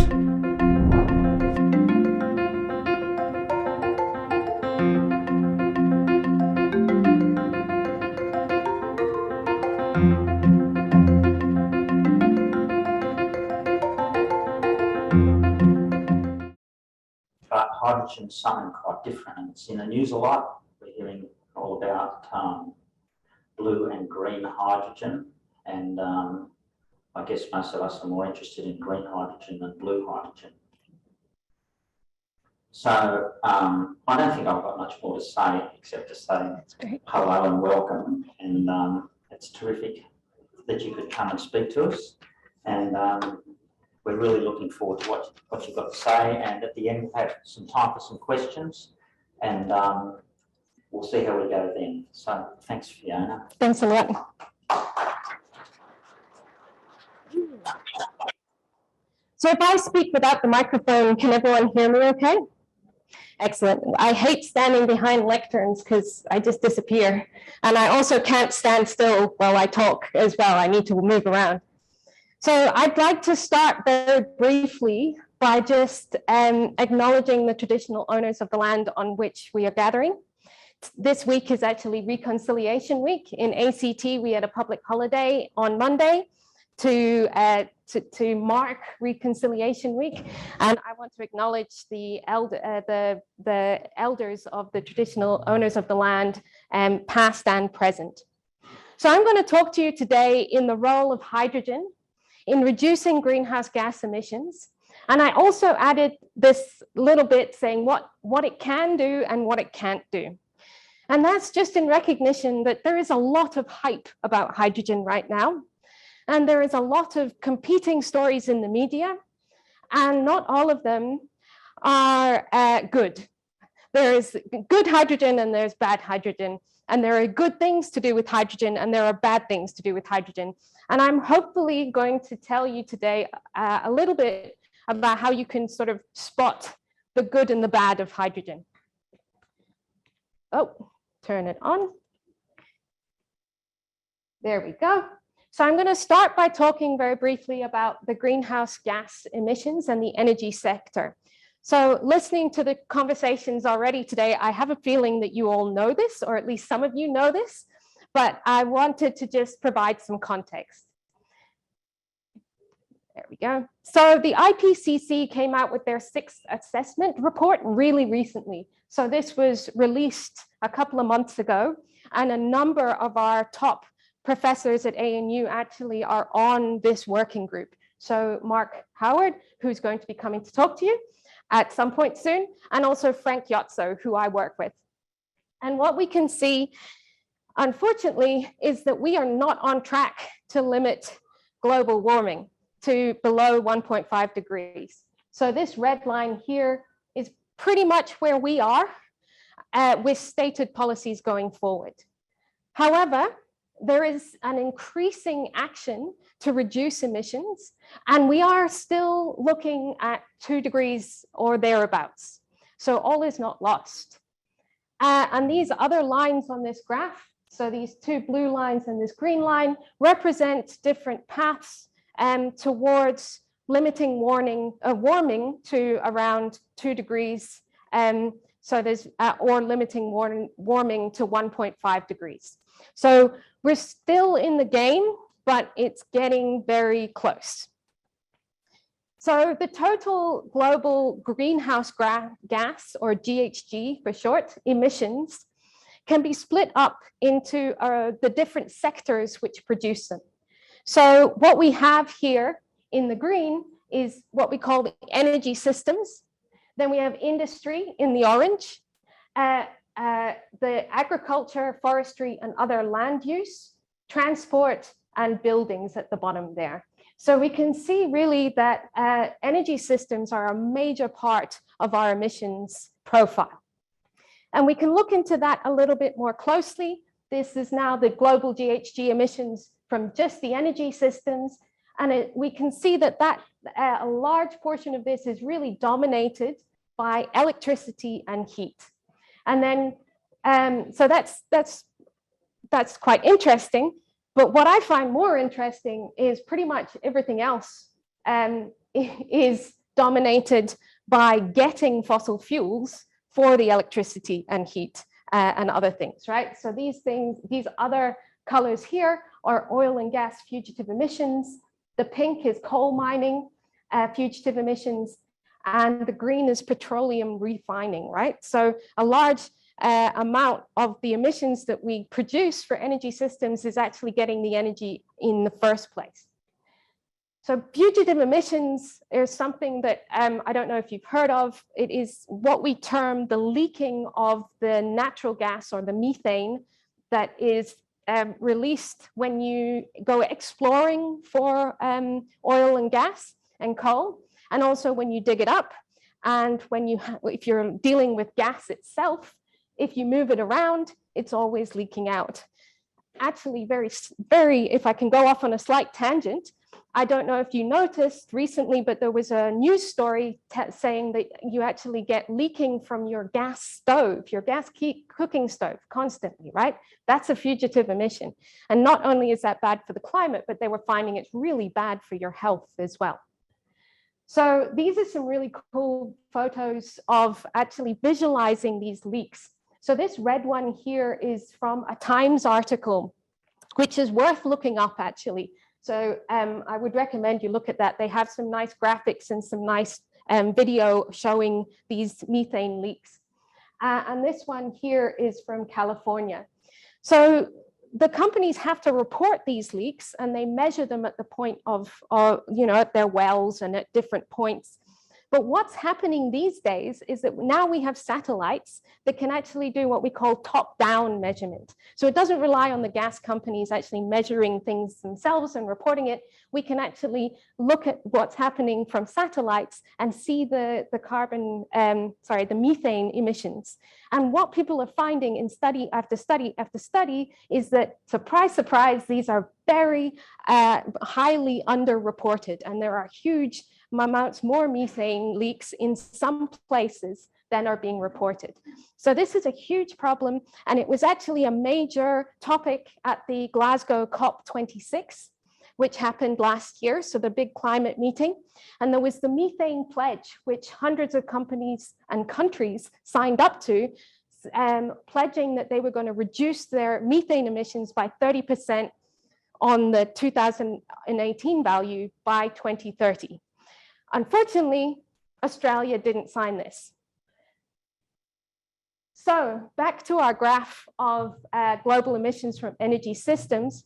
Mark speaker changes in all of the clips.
Speaker 1: But hydrogen's something quite different, and it's in the news a lot. We're hearing all about blue and green hydrogen, and I guess most of us are more interested in green hydrogen than blue hydrogen. So I don't think I've got much more to say except to say hello and welcome, and it's terrific that you could come and speak to us, and we're really looking forward to what you've got to say, and at the end we'll have some time for some questions, and we'll see how we go then. So thanks, Fiona.
Speaker 2: Thanks a lot. So if I speak without the microphone, can everyone hear me okay? Excellent. I hate standing behind lecterns because I just disappear. And I also can't stand still while I talk as well. I need to move around. So I'd like to start very briefly by just acknowledging the traditional owners of the land on which we are gathering. This week is actually Reconciliation Week. In ACT, we had a public holiday on Monday to mark Reconciliation Week, and I want to acknowledge the elders of the traditional owners of the land, past and present. So I'm going to talk to you today in the role of hydrogen in reducing greenhouse gas emissions, and I also added this little bit saying what it can do and what it can't do. And that's just in recognition that there is a lot of hype about hydrogen right now. And there is a lot of competing stories in the media, and not all of them are good. There is good hydrogen and there's bad hydrogen, and there are good things to do with hydrogen and there are bad things to do with hydrogen. And I'm hopefully going to tell you today a little bit about how you can sort of spot the good and the bad of hydrogen. Oh, turn it on. There we go. So I'm going to start by talking very briefly about the greenhouse gas emissions and the energy sector. So listening to the conversations already today, I have a feeling that you all know this, or at least some of you know this, but I wanted to just provide some context. There we go. So the IPCC came out with their 6th assessment report really recently. So this was released a couple of months ago, and a number of our top professors at ANU actually are on this working group. So Mark Howard, who's going to be coming to talk to you at some point soon, and also Frank Yotso, who I work with. And what we can see, unfortunately, is that we are not on track to limit global warming to below 1.5 degrees. So this red line here is pretty much where we are with stated policies going forward. However, there is an increasing action to reduce emissions, and we are still looking at 2 degrees or thereabouts. So all is not lost. And these other lines on this graph, so these 2 blue lines and this green line, represent different paths towards limiting warming to around 2 degrees. So there's or limiting warming to 1.5 degrees. So we're still in the game, but it's getting very close. So the total global greenhouse gas, or GHG for short, emissions can be split up into the different sectors which produce them. So what we have here in the green is what we call the energy systems. Then we have industry in the orange, the agriculture, forestry, and other land use, transport, and buildings at the bottom there. So we can see really that energy systems are a major part of our emissions profile. And we can look into that a little bit more closely. This is now the global GHG emissions from just the energy systems. And we can see that a large portion of this is really dominated by electricity and heat. And then, so that's quite interesting. But what I find more interesting is pretty much everything else is dominated by getting fossil fuels for the electricity and heat and other things, right? So these things, these other colors here are oil and gas fugitive emissions. The pink is coal mining fugitive emissions, and the green is petroleum refining, right? So a large amount of the emissions that we produce for energy systems is actually getting the energy in the first place. So fugitive emissions is something that I don't know if you've heard of. It is what we term the leaking of the natural gas or the methane that is released when you go exploring for oil and gas and coal, and also when you dig it up, and when you if you're dealing with gas itself, if you move it around, it's always leaking out. Actually, if I can go off on a slight tangent, I don't know if you noticed recently, but there was a news story saying that you actually get leaking from your gas stove, your gas cooking stove constantly, right? That's a fugitive emission. And not only is that bad for the climate, but they were finding it's really bad for your health as well. So these are some really cool photos of actually visualizing these leaks. So this red one here is from a Times article, which is worth looking up actually. So I would recommend you look at that. They have some nice graphics and some nice video showing these methane leaks. And this one here is from California. So the companies have to report these leaks, and they measure them at the point of, at their wells and at different points. But what's happening these days is that now we have satellites that can actually do what we call top-down measurement. So it doesn't rely on the gas companies actually measuring things themselves and reporting it. We can actually look at what's happening from satellites and see the methane emissions. And what people are finding in study after study after study is that, surprise, surprise, these are very highly underreported, and there are huge amounts more methane leaks in some places than are being reported. So this is a huge problem, and it was actually a major topic at the Glasgow COP26, which happened last year, so the big climate meeting. And there was the methane pledge, which hundreds of companies and countries signed up to, pledging that they were going to reduce their methane emissions by 30% on the 2018 value by 2030. Unfortunately, Australia didn't sign this. So back to our graph of global emissions from energy systems.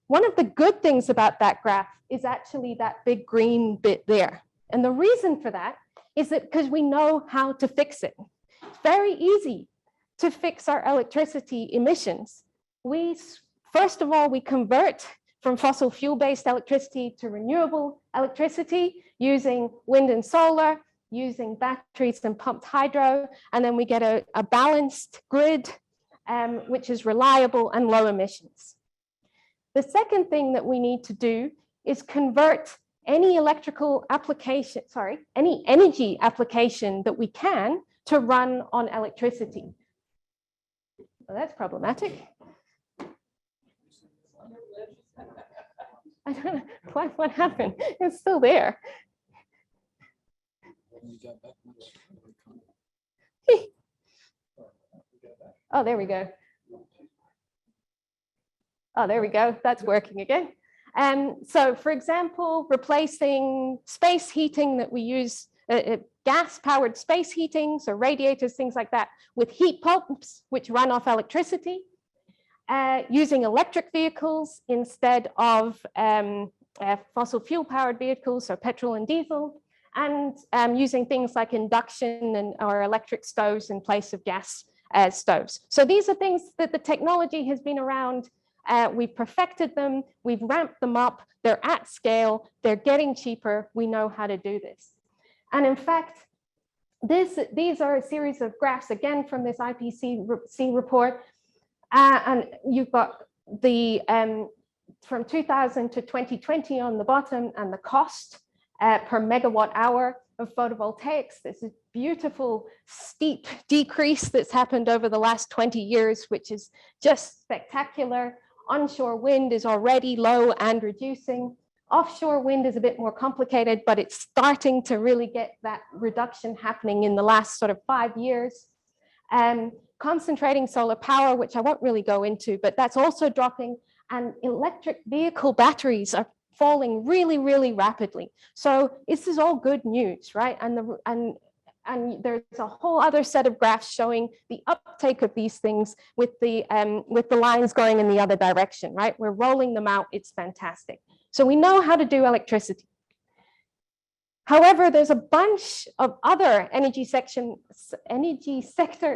Speaker 2: One of the good things about that graph is actually that big green bit there. And the reason for that is that because we know how to fix it. It's very easy to fix our electricity emissions. First of all, we convert from fossil fuel-based electricity to renewable electricity using wind and solar, using batteries and pumped hydro, and then we get a balanced grid, which is reliable and low emissions. The second thing that we need to do is convert any any energy application that we can to run on electricity. Well, that's problematic. I don't know what happened. It's still there. Oh, there we go. Oh, there we go. That's working again. So, for example, replacing space heating that we use, gas-powered space heating, so radiators, things like that, with heat pumps, which run off electricity. Using electric vehicles instead of fossil fuel powered vehicles, so petrol and diesel, and using things like induction or electric stoves in place of gas stoves. So these are things that the technology has been around. We've perfected them, we've ramped them up, they're at scale, they're getting cheaper, we know how to do this. And in fact, these are a series of graphs, again, from this IPCC report. And you've got the from 2000 to 2020 on the bottom, and the cost per megawatt hour of photovoltaics. There's a beautiful steep decrease that's happened over the last 20 years, which is just spectacular. Onshore wind is already low and reducing. Offshore wind is a bit more complicated, but it's starting to really get that reduction happening in the last sort of 5 years. Concentrating solar power, which I won't really go into, but that's also dropping, and electric vehicle batteries are falling really, really rapidly. So this is all good news, right? And there's a whole other set of graphs showing the uptake of these things with the lines going in the other direction, right? We're rolling them out. It's fantastic. So we know how to do electricity. However, there's a bunch of other energy sector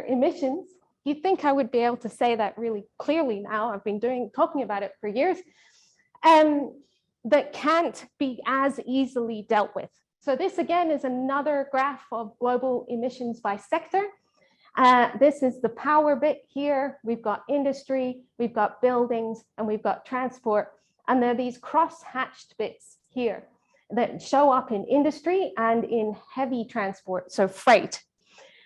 Speaker 2: emissions. You'd think I would be able to say that really clearly now. I've been talking about it for years, that can't be as easily dealt with. So this again is another graph of global emissions by sector. This is the power bit here. We've got industry, we've got buildings, and we've got transport. And there are these cross-hatched bits here that show up in industry and in heavy transport, so freight.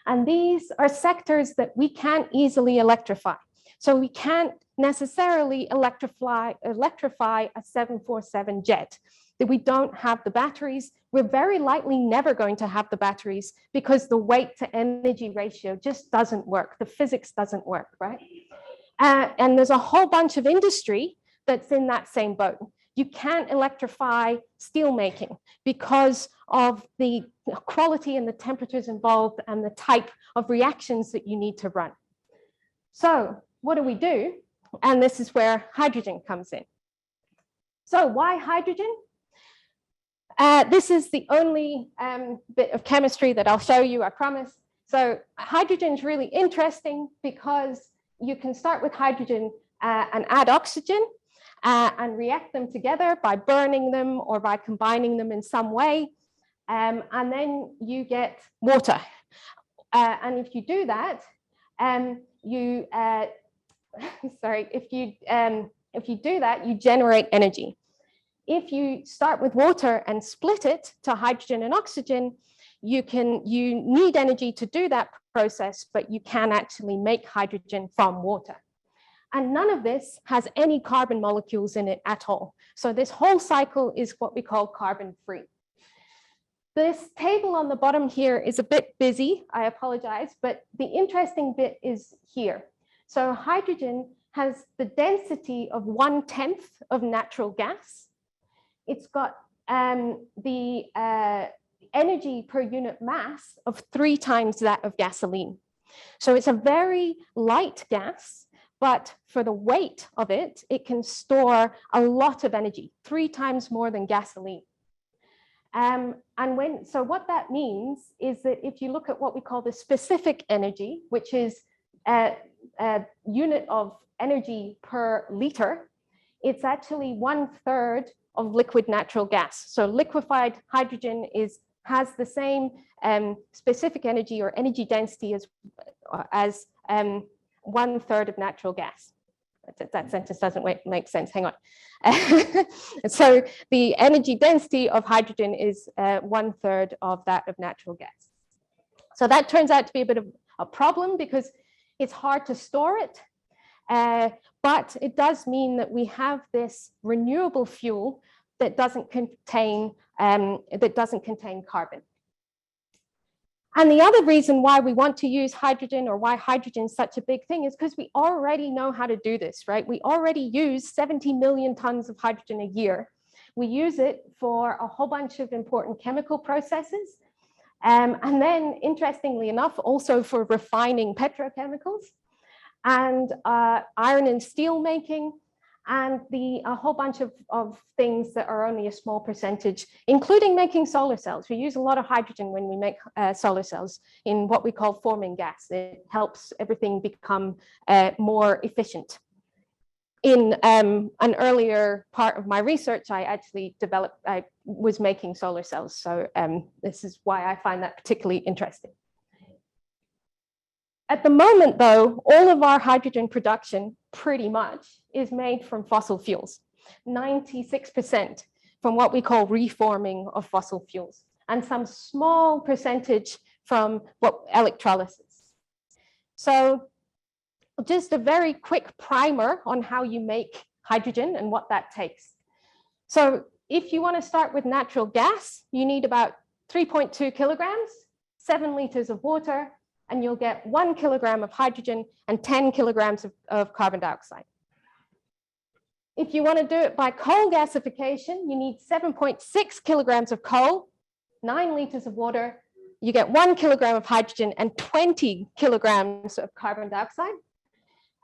Speaker 2: And these are sectors that we can't easily electrify. So we can't necessarily electrify a 747 jet, that we don't have the batteries. We're very likely never going to have the batteries because the weight to energy ratio just doesn't work. The physics doesn't work, right? And there's a whole bunch of industry that's in that same boat. You can't electrify steel making because of the quality and the temperatures involved and the type of reactions that you need to run. So what do? And this is where hydrogen comes in. So why hydrogen? This is the only bit of chemistry that I'll show you, I promise. So hydrogen is really interesting because you can start with hydrogen and add oxygen and react them together by burning them or by combining them in some way. And then you get water. And if you do that, if you do that, you generate energy. If you start with water and split it to hydrogen and oxygen, you need energy to do that process, but you can actually make hydrogen from water. And none of this has any carbon molecules in it at all. So this whole cycle is what we call carbon-free. This table on the bottom here is a bit busy, I apologize, but the interesting bit is here. So hydrogen has the density of 1/10 of natural gas. It's got the energy per unit mass of 3 times that of gasoline. So it's a very light gas, but for the weight of it, it can store a lot of energy, 3 times more than gasoline. So what that means is that if you look at what we call the specific energy, which is a unit of energy per liter, it's actually 1/3 of liquid natural gas. So liquefied hydrogen has the same specific energy or energy density as 1/3 of natural gas. That sentence doesn't make sense, hang on. So the energy density of hydrogen is 1/3 of that of natural gas. So that turns out to be a bit of a problem because it's hard to store it, but it does mean that we have this renewable fuel that doesn't contain carbon. And the other reason why we want to use hydrogen, or why hydrogen is such a big thing, is because we already know how to do this, right? We already use 70 million tons of hydrogen a year. We use it for a whole bunch of important chemical processes. And then, interestingly enough, also for refining petrochemicals and iron and steel making, and a whole bunch of things that are only a small percentage, including making solar cells. We use a lot of hydrogen when we make solar cells in what we call forming gas. It helps everything become more efficient. In an earlier part of my research, I was making solar cells. So this is why I find that particularly interesting. At the moment, though, all of our hydrogen production pretty much is made from fossil fuels, 96% from what we call reforming of fossil fuels, and some small percentage from electrolysis. So just a very quick primer on how you make hydrogen and what that takes. So if you want to start with natural gas, you need about 3.2 kilograms, 7 liters of water, and you'll get 1 kilogram of hydrogen and 10 kilograms of carbon dioxide. If you want to do it by coal gasification, you need 7.6 kilograms of coal, 9 liters of water, you get 1 kilogram of hydrogen and 20 kilograms of carbon dioxide.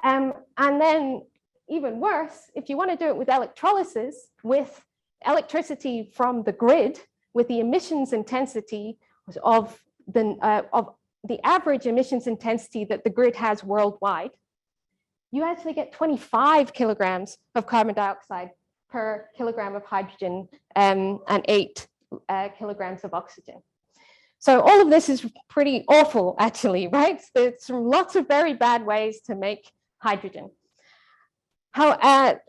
Speaker 2: And then even worse, if you want to do it with electrolysis, with electricity from the grid, with the emissions intensity of the average emissions intensity that the grid has worldwide, you actually get 25 kilograms of carbon dioxide per kilogram of hydrogen and 8 kilograms of oxygen. So all of this is pretty awful, actually, right? There's lots of very bad ways to make hydrogen. But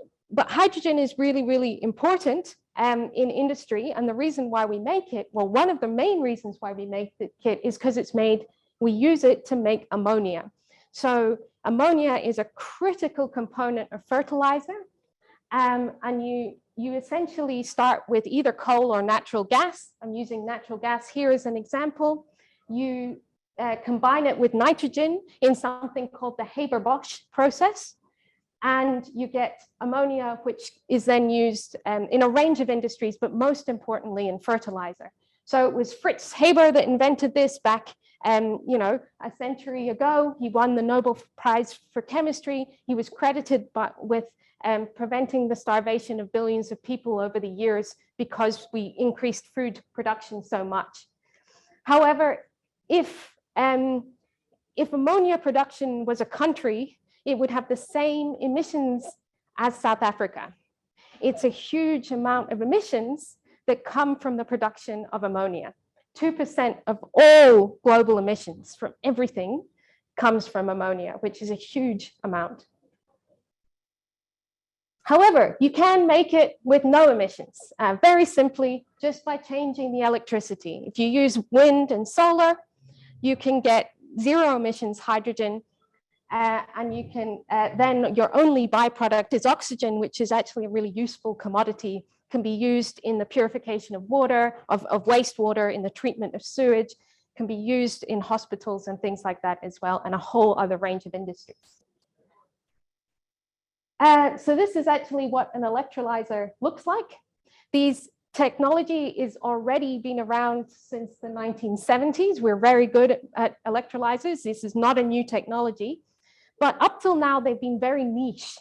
Speaker 2: hydrogen is really, really important in industry. And the reason why we make it, well, one of the main reasons why we make it is because we use it to make ammonia. So ammonia is a critical component of fertilizer. And you essentially start with either coal or natural gas. I'm using natural gas here as an example. You combine it with nitrogen in something called the Hazer process. And you get ammonia, which is then used in a range of industries, but most importantly in fertilizer. So it was Fritz Haber that invented this back, a century ago. He won the Nobel Prize for Chemistry. He was credited with preventing the starvation of billions of people over the years because we increased food production so much. However, if ammonia production was a country, it would have the same emissions as South Africa. It's a huge amount of emissions that come from the production of ammonia. 2% of all global emissions from everything comes from ammonia, which is a huge amount. However, you can make it with no emissions, very simply, just by changing the electricity. If you use wind and solar, you can get zero emissions hydrogen, and you can then your only byproduct is oxygen, which is actually a really useful commodity, can be used in the purification of water, of wastewater, in the treatment of sewage, can be used in hospitals and things like that as well, and a whole other range of industries. So this is actually what an electrolyzer looks like. These technology is already been around since the 1970s. We're very good at electrolyzers. This is not a new technology, but up till now, they've been very niche.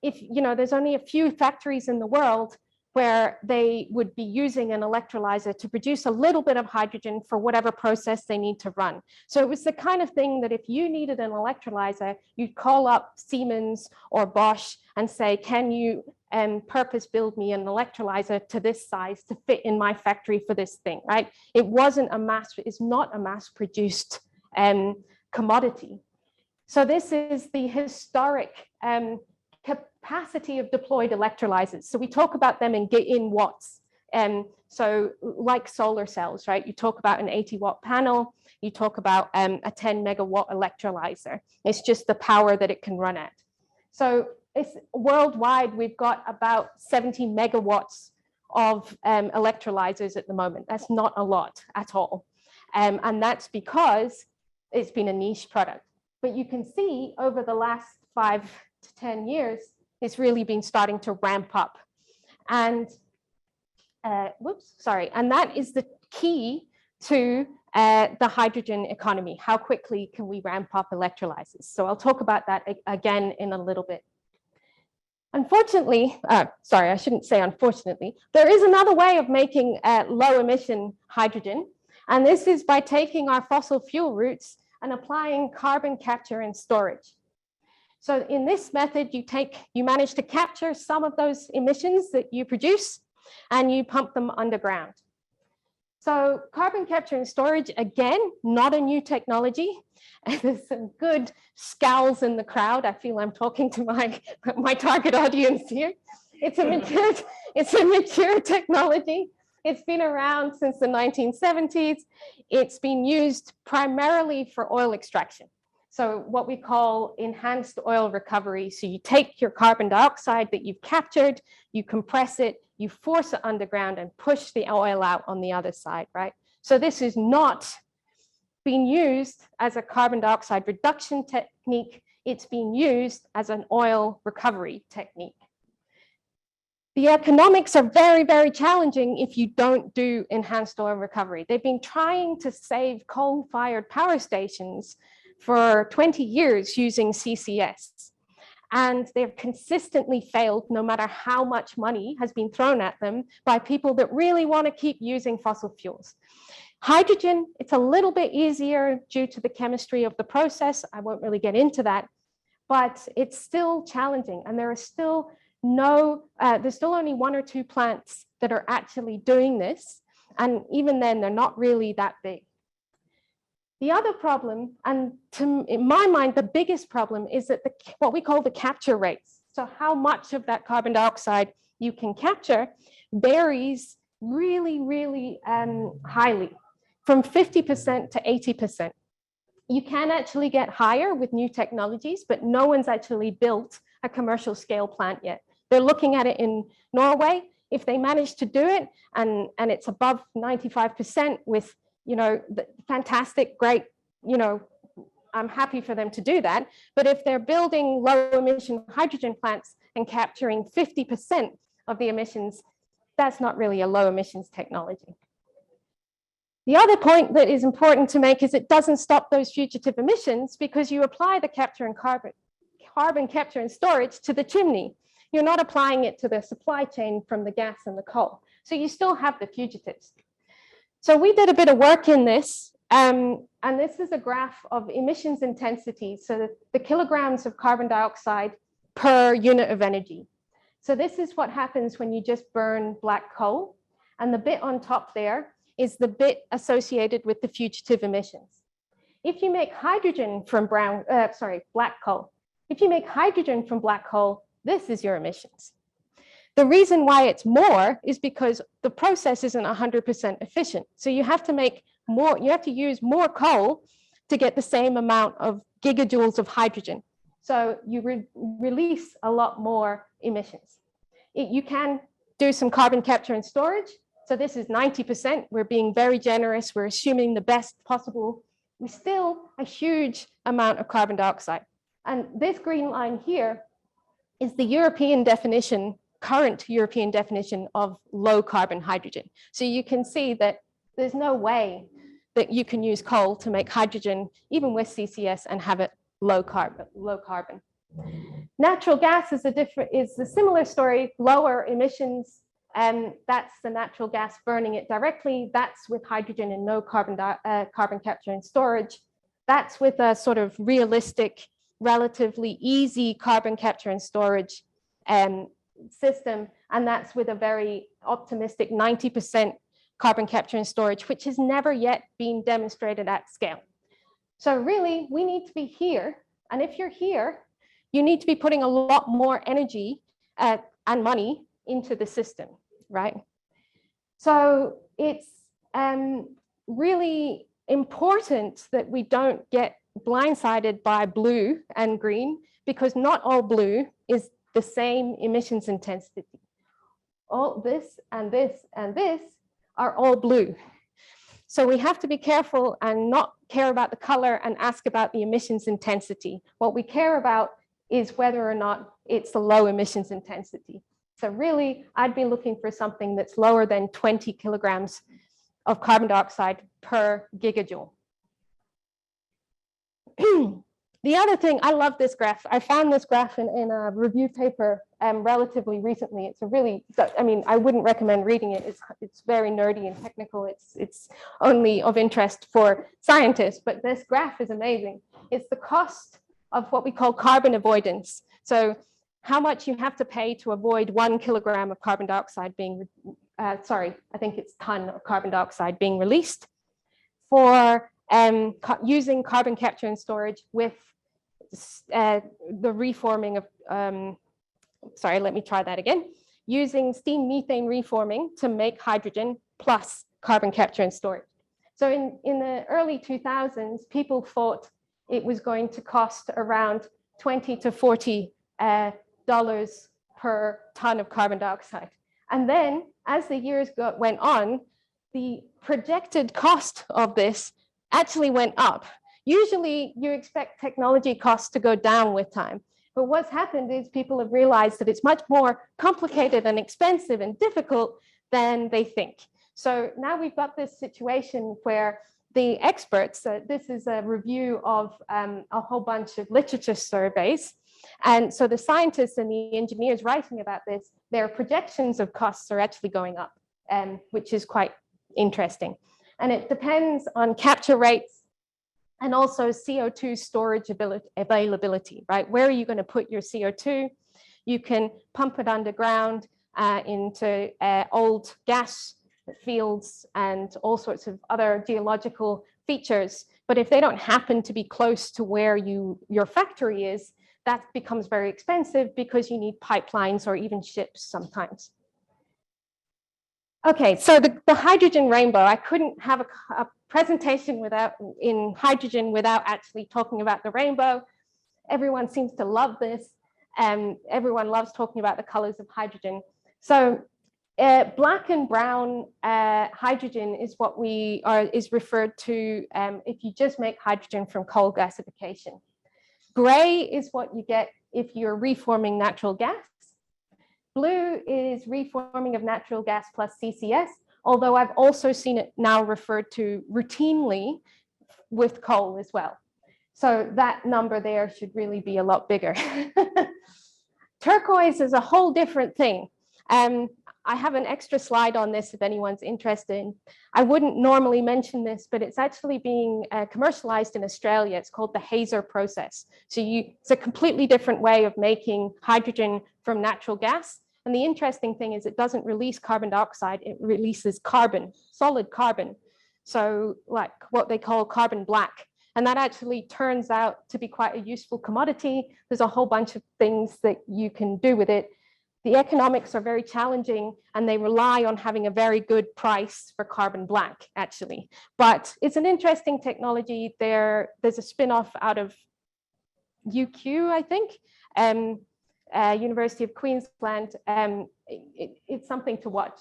Speaker 2: There's only a few factories in the world where they would be using an electrolyzer to produce a little bit of hydrogen for whatever process they need to run. So it was the kind of thing that if you needed an electrolyzer, you'd call up Siemens or Bosch and say, can you purpose build me an electrolyzer to this size to fit in my factory for this thing, right? It's not a mass produced commodity. So this is the historic capacity of deployed electrolyzers. So we talk about them in watts. So like solar cells, right? You talk about an 80-watt panel, you talk about a 10 megawatt electrolyzer. It's just the power that it can run at. So it's worldwide, we've got about 70 megawatts of electrolyzers at the moment. That's not a lot at all. And that's because it's been a niche product. But you can see over the last 5 to 10 years, it's really been starting to ramp up. And and that is the key to the hydrogen economy. How quickly can we ramp up electrolyzers? So I'll talk about that again in a little bit. Unfortunately, I shouldn't say unfortunately, there is another way of making low emission hydrogen. And this is by taking our fossil fuel routes and applying carbon capture and storage. So in this method, you manage to capture some of those emissions that you produce and you pump them underground. So carbon capture and storage, again, not a new technology. And there's some good scowls in the crowd. I feel I'm talking to my target audience here. It's a mature technology. It's been around since the 1970s. It's been used primarily for oil extraction. So what we call enhanced oil recovery. So you take your carbon dioxide that you've captured, you compress it, you force it underground and push the oil out on the other side, right? So this is not being used as a carbon dioxide reduction technique. It's being used as an oil recovery technique. The economics are very, very challenging if you don't do enhanced oil recovery. They've been trying to save coal-fired power stations for 20 years using CCS. And they've consistently failed no matter how much money has been thrown at them by people that really want to keep using fossil fuels. Hydrogen, it's a little bit easier due to the chemistry of the process. I won't really get into that, but it's still challenging. And there are still there's still only 1 or 2 plants that are actually doing this. And even then, they're not really that big. The other problem, and in my mind, the biggest problem is that what we call the capture rates. So how much of that carbon dioxide you can capture varies really, really highly, from 50% to 80%. You can actually get higher with new technologies, but no one's actually built a commercial scale plant yet. They're looking at it in Norway. If they manage to do it and it's above 95% with, the fantastic, great, I'm happy for them to do that. But if they're building low emission hydrogen plants and capturing 50% of the emissions, that's not really a low emissions technology. The other point that is important to make is it doesn't stop those fugitive emissions because you apply the capture and carbon capture and storage to the chimney. You're not applying it to the supply chain from the gas and the coal. So you still have the fugitives. So we did a bit of work in this, and this is a graph of emissions intensity. So the kilograms of carbon dioxide per unit of energy. So this is what happens when you just burn black coal. And the bit on top there is the bit associated with the fugitive emissions. If you make hydrogen from black coal, if you make hydrogen from black coal, this is your emissions. The reason why it's more is because the process isn't 100% efficient. So you have to make more, you have to use more coal to get the same amount of gigajoules of hydrogen. So you release a lot more emissions. You can do some carbon capture and storage. So this is 90%. We're being very generous. We're assuming the best possible. We still a huge amount of carbon dioxide. And this green line here is the European definition, current European definition of low carbon hydrogen. So you can see that there's no way that you can use coal to make hydrogen, even with CCS, and have it low carbon. Natural gas is a similar story, lower emissions, and that's the natural gas burning it directly. That's with hydrogen and no carbon capture and storage. That's with a sort of realistic, relatively easy carbon capture and storage system. And that's with a very optimistic 90% carbon capture and storage, which has never yet been demonstrated at scale. So really, we need to be here. And if you're here, you need to be putting a lot more energy and money into the system, right? So it's really important that we don't get blindsided by blue and green, because not all blue is the same emissions intensity. All this and this and this are all blue. So we have to be careful and not care about the color and ask about the emissions intensity. What we care about is whether or not it's a low emissions intensity. So really, I'd be looking for something that's lower than 20 kilograms of carbon dioxide per gigajoule. The other thing, I love this graph. I found this graph in a review paper relatively recently. It's a really, I mean, I wouldn't recommend reading it. It's very nerdy and technical. It's only of interest for scientists, but this graph is amazing. It's the cost of what we call carbon avoidance. So how much you have to pay to avoid 1 kilogram of carbon dioxide being, I think it's ton of carbon dioxide being released for using carbon capture and storage with the reforming of, let me try that again. Using steam methane reforming to make hydrogen plus carbon capture and storage. So in the early 2000s, people thought it was going to cost around $20 to $40 per ton of carbon dioxide. And then as the years went on, the projected cost of this actually went up. Usually you expect technology costs to go down with time. But what's happened is people have realized that it's much more complicated and expensive and difficult than they think. So now we've got this situation where the experts, this is a review of a whole bunch of literature surveys. And so the scientists and the engineers writing about this, their projections of costs are actually going up, which is quite interesting. And it depends on capture rates and also CO2 storage availability, right? Where are you going to put your CO2? You can pump it underground into old gas fields and all sorts of other geological features. But if they don't happen to be close to where your factory is, that becomes very expensive because you need pipelines or even ships sometimes. Okay, so the hydrogen rainbow, I couldn't have a presentation in hydrogen without actually talking about the rainbow. Everyone seems to love this, and everyone loves talking about the colors of hydrogen. So black and brown hydrogen is what is referred to if you just make hydrogen from coal gasification. Gray is what you get if you're reforming natural gas. Blue is reforming of natural gas plus CCS, although I've also seen it now referred to routinely with coal as well. So that number there should really be a lot bigger. Turquoise is a whole different thing. I have an extra slide on this if anyone's interested. I wouldn't normally mention this, but it's actually being commercialized in Australia. It's called the Hazer Process. So it's a completely different way of making hydrogen from natural gas. And the interesting thing is it doesn't release carbon dioxide, it releases carbon, solid carbon. So like what they call carbon black. And that actually turns out to be quite a useful commodity. There's a whole bunch of things that you can do with it. The economics are very challenging and they rely on having a very good price for carbon black, actually. But it's an interesting technology. There's a spin-off out of UQ, I think, University of Queensland. It's something to watch.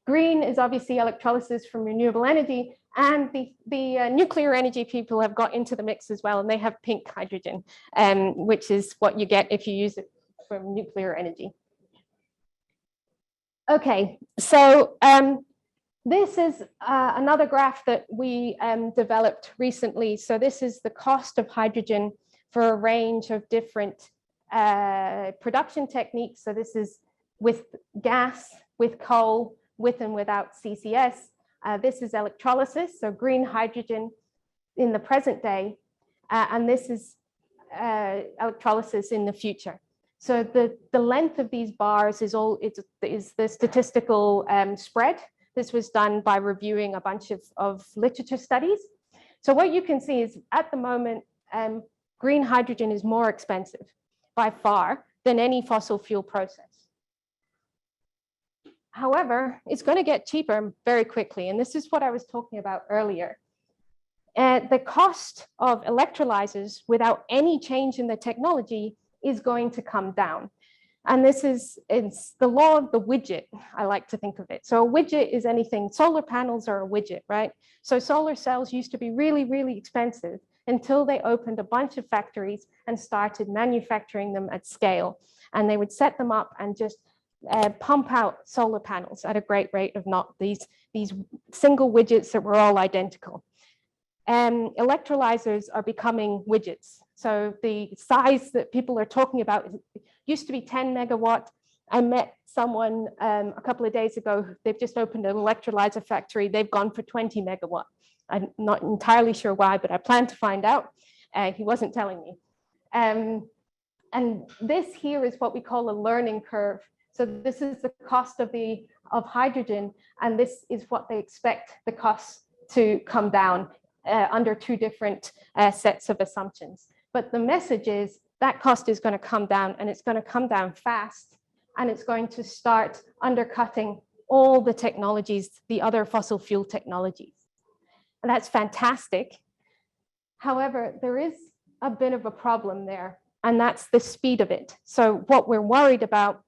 Speaker 2: Green is obviously electrolysis from renewable energy, and the nuclear energy people have got into the mix as well, and they have pink hydrogen, which is what you get if you use it from nuclear energy. Okay, so this is another graph that we developed recently. So this is the cost of hydrogen for a range of different production techniques. So this is with gas, with coal, with and without CCS. This is electrolysis, so green hydrogen in the present day, and this is electrolysis in the future. So the length of these bars is the statistical spread. This was done by reviewing a bunch of literature studies. So what you can see is at the moment, green hydrogen is more expensive by far than any fossil fuel process. However, it's going to get cheaper very quickly. And this is what I was talking about earlier. The cost of electrolyzers without any change in the technology is going to come down. And it's the law of the widget, I like to think of it. So a widget is anything, solar panels are a widget, right? So solar cells used to be really, really expensive until they opened a bunch of factories and started manufacturing them at scale. And they would set them up and just pump out solar panels at a great rate of not these single widgets that were all identical. Electrolyzers are becoming widgets. So the size that people are talking about used to be 10 megawatt. I met someone a couple of days ago. They've just opened an electrolyzer factory. They've gone for 20 megawatt. I'm not entirely sure why, but I plan to find out. He wasn't telling me. And this here is what we call a learning curve. So this is the cost of hydrogen, and this is what they expect the costs to come down under two different sets of assumptions. But the message is that cost is going to come down, and it's going to come down fast, and it's going to start undercutting all the technologies, the other fossil fuel technologies. And that's fantastic. However, there is a bit of a problem there, and that's the speed of it. So what we're worried about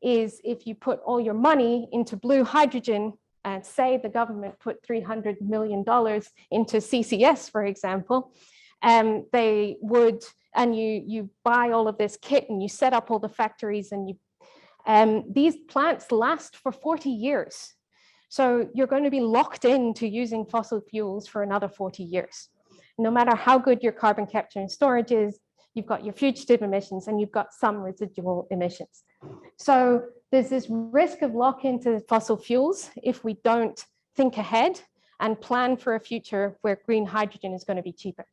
Speaker 2: is if you put all your money into blue hydrogen, and say the government put $300 million into CCS, for example, they would, and you buy all of this kit and you set up all the factories, and these plants last for 40 years. So you're going to be locked into using fossil fuels for another 40 years. No matter how good your carbon capture and storage is, you've got your fugitive emissions and you've got some residual emissions. So there's this risk of lock into fossil fuels if we don't think ahead and plan for a future where green hydrogen is going to be cheaper.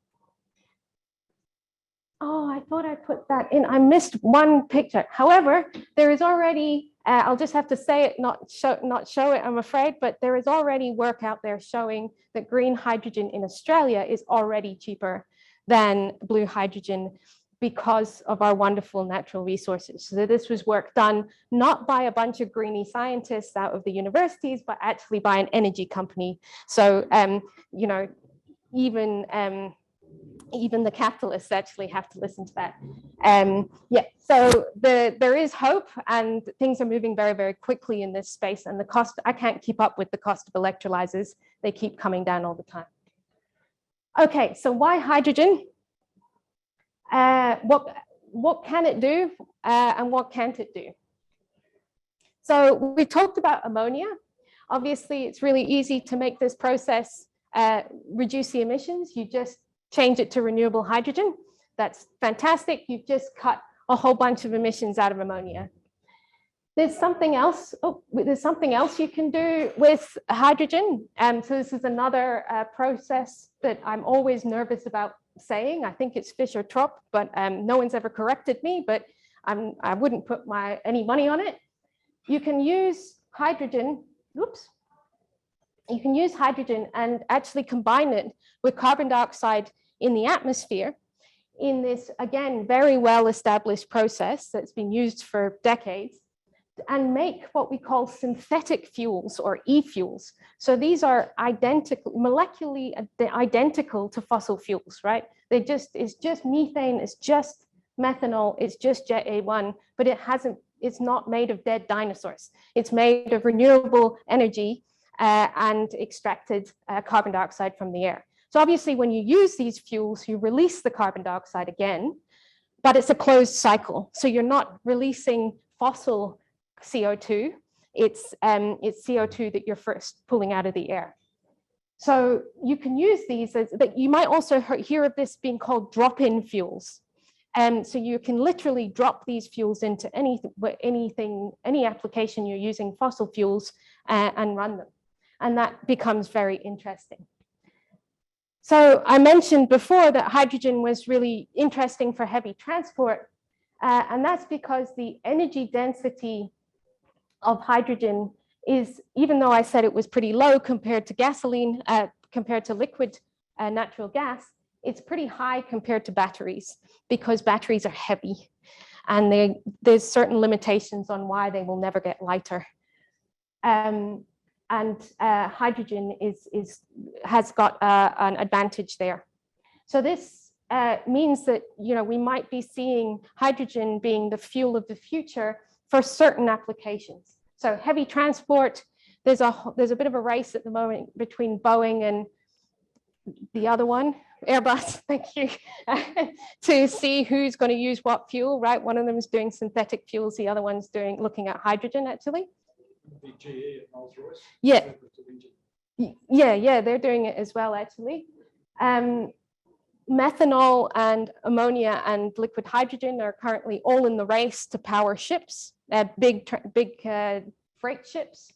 Speaker 2: Oh, I thought I put that in. I missed one picture. However, there is already, I'll just have to say it, not show it, I'm afraid, but there is already work out there showing that green hydrogen in Australia is already cheaper than blue hydrogen because of our wonderful natural resources. So this was work done not by a bunch of greeny scientists out of the universities, but actually by an energy company. So, you know, even the capitalists actually have to listen to that. Yeah, so there is hope, and things are moving very, very quickly in this space, and the cost, I can't keep up with the cost of electrolyzers. They keep coming down all the time. Okay, so why hydrogen? What can it do and what can't it do? So we talked about ammonia. Obviously, it's really easy to make this process reduce the emissions. You just change it to renewable hydrogen. That's fantastic. You've just cut a whole bunch of emissions out of ammonia. There's something else. Oh, there's something else you can do with hydrogen. So this is another process that I'm always nervous about saying. I think it's Fischer-Tropsch, but no one's ever corrected me, but I wouldn't put any money on it. You can use hydrogen, oops. You can use hydrogen and actually combine it with carbon dioxide in the atmosphere in this, again, very well-established process that's been used for decades, and make what we call synthetic fuels or e-fuels. So these are identical, molecularly identical to fossil fuels, right? It's just methane, it's just methanol, it's just Jet A1, but it's not made of dead dinosaurs. It's made of renewable energy and extracted carbon dioxide from the air. So obviously when you use these fuels, you release the carbon dioxide again, but it's a closed cycle. So you're not releasing fossil CO2, it's CO2 that you're first pulling out of the air. So you can use these, but you might also hear of this being called drop-in fuels. So you can literally drop these fuels into any application you're using fossil fuels and run them. And that becomes very interesting. So I mentioned before that hydrogen was really interesting for heavy transport. And that's because the energy density of hydrogen is, even though I said it was pretty low compared to gasoline, compared to liquid natural gas, it's pretty high compared to batteries because batteries are heavy and there's certain limitations on why they will never get lighter. Hydrogen has got an advantage there. So this means that, you know, we might be seeing hydrogen being the fuel of the future for certain applications. So heavy transport, there's a bit of a race at the moment between Boeing and the other one, Airbus, thank you, to see who's going to use what fuel, right? One of them is doing synthetic fuels, the other one's looking at hydrogen actually.
Speaker 3: GE and Rolls-Royce.
Speaker 2: Yeah. Yeah, they're doing it as well actually. Methanol and ammonia and liquid hydrogen are currently all in the race to power ships, big freight ships.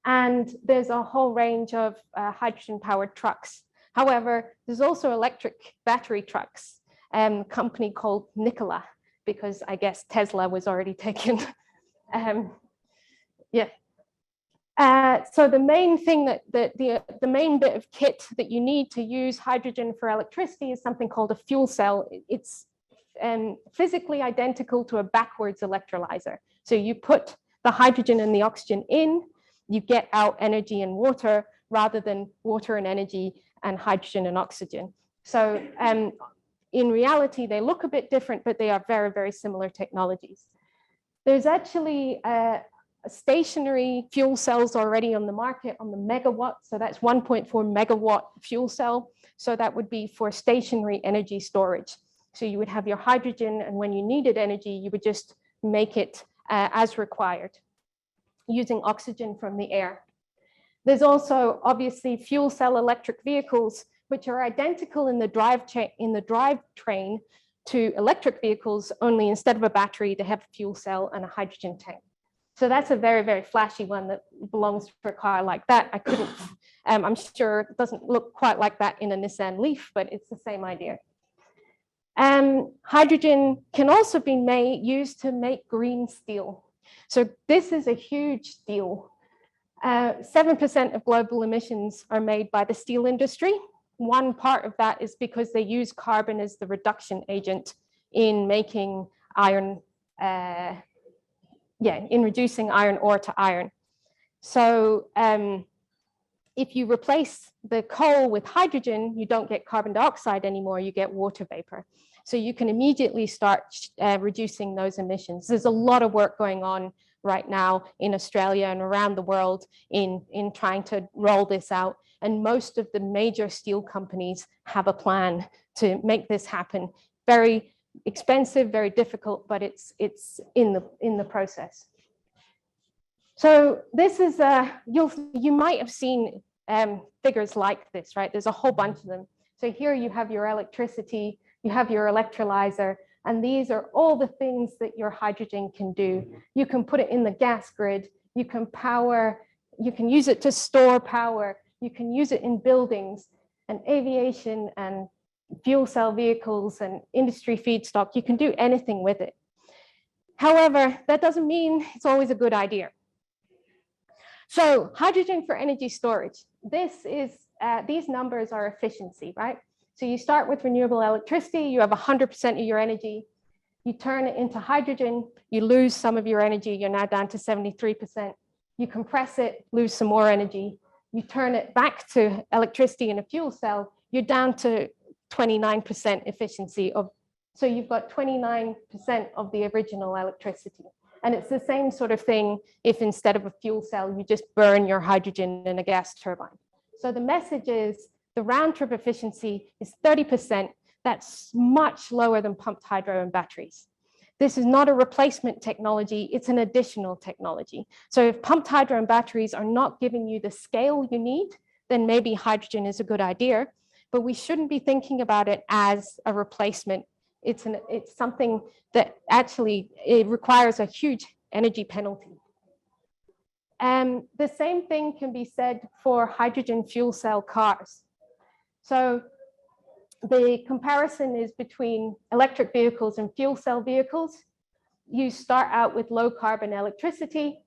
Speaker 2: And there's a whole range of hydrogen-powered trucks. However, there's also electric battery trucks, a company called Nikola, because I guess Tesla was already taken. Yeah. So the main thing the main bit of kit that you need to use hydrogen for electricity is something called a fuel cell. It's physically identical to a backwards electrolyzer. So you put the hydrogen and the oxygen in, you get out energy and water rather than water and energy and hydrogen and oxygen. So in reality, they look a bit different, but they are very, very similar technologies. There's actually stationary fuel cells already on the market on the megawatt. So that's 1.4 megawatt fuel cell. So that would be for stationary energy storage. So you would have your hydrogen, and when you needed energy, you would just make it as required using oxygen from the air. There's also obviously fuel cell electric vehicles, which are identical in the drivetrain to electric vehicles, only instead of a battery, they have a fuel cell and a hydrogen tank. So that's a very, very flashy one that belongs to a car like that. I couldn't, I'm sure it doesn't look quite like that in a Nissan Leaf, but it's the same idea. Hydrogen can also be used to make green steel. So this is a huge deal. 7% of global emissions are made by the steel industry. One part of that is because they use carbon as the reduction agent in making iron, in reducing iron ore to iron. So if you replace the coal with hydrogen, you don't get carbon dioxide anymore, you get water vapor. So you can immediately start reducing those emissions. There's a lot of work going on right now in Australia and around the world in trying to roll this out. And most of the major steel companies have a plan to make this happen. Very expensive, very difficult, but it's in the process. So this is, you might have seen figures like this, right? There's a whole bunch of them. So here you have your electricity, you have your electrolyzer, and these are all the things that your hydrogen can do. You can put it in the gas grid, you can power, you can use it to store power, you can use it in buildings and aviation and fuel cell vehicles and industry feedstock. You can do anything with it. However, that doesn't mean it's always a good idea. So hydrogen for energy storage. This is, these numbers are efficiency, right? So you start with renewable electricity, you have 100% of your energy, you turn it into hydrogen, you lose some of your energy, you're now down to 73%. You compress it, lose some more energy, you turn it back to electricity in a fuel cell, you're down to 29% efficiency of, so you've got 29% of the original electricity. And it's the same sort of thing if instead of a fuel cell, you just burn your hydrogen in a gas turbine. So the message is the round trip efficiency is 30%. That's much lower than pumped hydro and batteries. This is not a replacement technology, it's an additional technology. So if pumped hydro and batteries are not giving you the scale you need, then maybe hydrogen is a good idea, but we shouldn't be thinking about it as a replacement. It's something that actually, it requires a huge energy penalty. The same thing can be said for hydrogen fuel cell cars. So the comparison is between electric vehicles and fuel cell vehicles. You start out with low carbon electricity,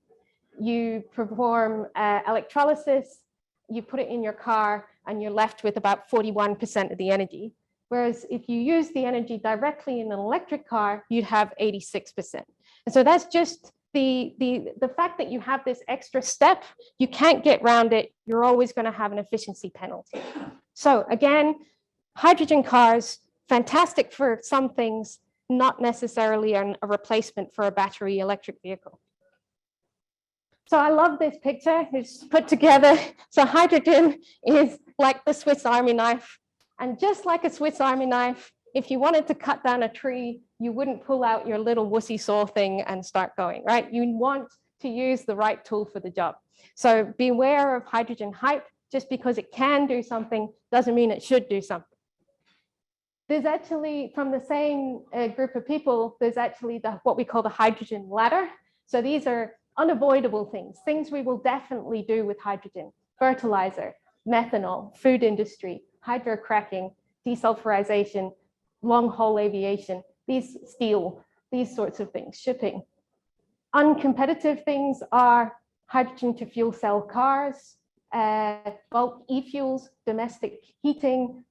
Speaker 2: you perform electrolysis, you put it in your car, and you're left with about 41% of the energy. Whereas if you use the energy directly in an electric car, you'd have 86%. And so that's just the fact that you have this extra step, you can't get around it. You're always going to have an efficiency penalty. So again, hydrogen cars, fantastic for some things, not necessarily a replacement for a battery electric vehicle. So I love this picture. It's put together. So hydrogen is like the Swiss Army knife. And just like a Swiss Army knife, if you wanted to cut down a tree, you wouldn't pull out your little wussy saw thing and start going, right? You want to use the right tool for the job. So beware of hydrogen hype. Just because it can do something doesn't mean it should do something. There's actually, from the same group of people, there's actually what we call the hydrogen ladder. So these are unavoidable things we will definitely do with hydrogen: fertilizer, methanol, food industry, hydrocracking, desulfurization, long-haul aviation, steel, these sorts of things, shipping. Uncompetitive things are hydrogen to fuel cell cars, bulk e-fuels, domestic heating,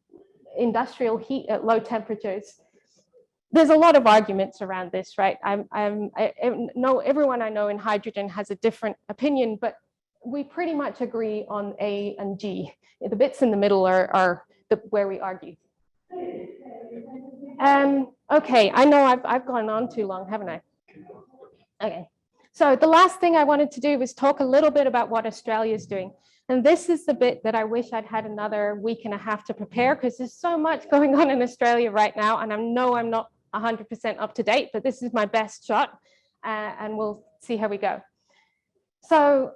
Speaker 2: industrial heat at low temperatures. There's a lot of arguments around this, right? I know everyone I know in hydrogen has a different opinion, but we pretty much agree on A and G. The bits in the middle are where we argue. Okay, I know I've gone on too long, haven't I? Okay, so the last thing I wanted to do was talk a little bit about what Australia is doing. And this is the bit that I wish I'd had another week and a half to prepare, because there's so much going on in Australia right now. And I know I'm not 100% up to date, but this is my best shot. And we'll see how we go. So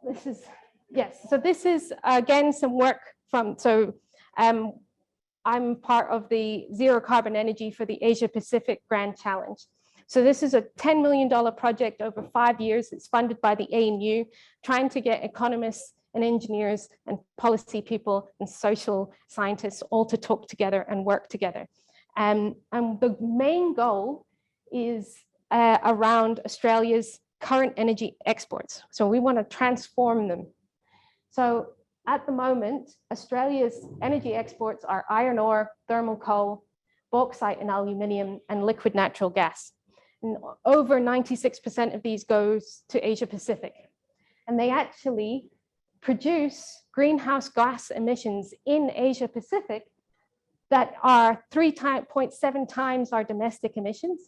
Speaker 2: this is, yes, so this is again some work from, I'm part of the Zero Carbon Energy for the Asia Pacific Grand Challenge. So this is a $10 million project over 5 years. It's funded by the ANU, trying to get economists and engineers and policy people and social scientists all to talk together and work together. And the main goal is around Australia's current energy exports. So we want to transform them. So at the moment, Australia's energy exports are iron ore, thermal coal, bauxite and aluminium, and liquid natural gas. And over 96% of these goes to Asia Pacific. And they actually produce greenhouse gas emissions in Asia Pacific that are 3.7 times our domestic emissions.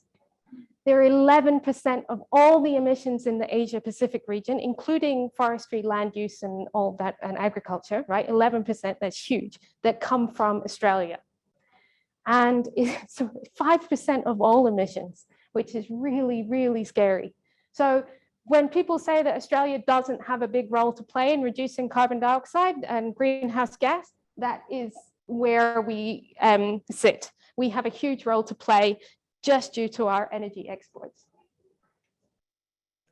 Speaker 2: They're 11% of all the emissions in the Asia Pacific region, including forestry, land use, and all that, and agriculture, right? 11%, that's huge, that come from Australia. And it's 5% of all emissions, which is really, really scary. So when people say that Australia doesn't have a big role to play in reducing carbon dioxide and greenhouse gas, that is where we sit. We have a huge role to play just due to our energy exports.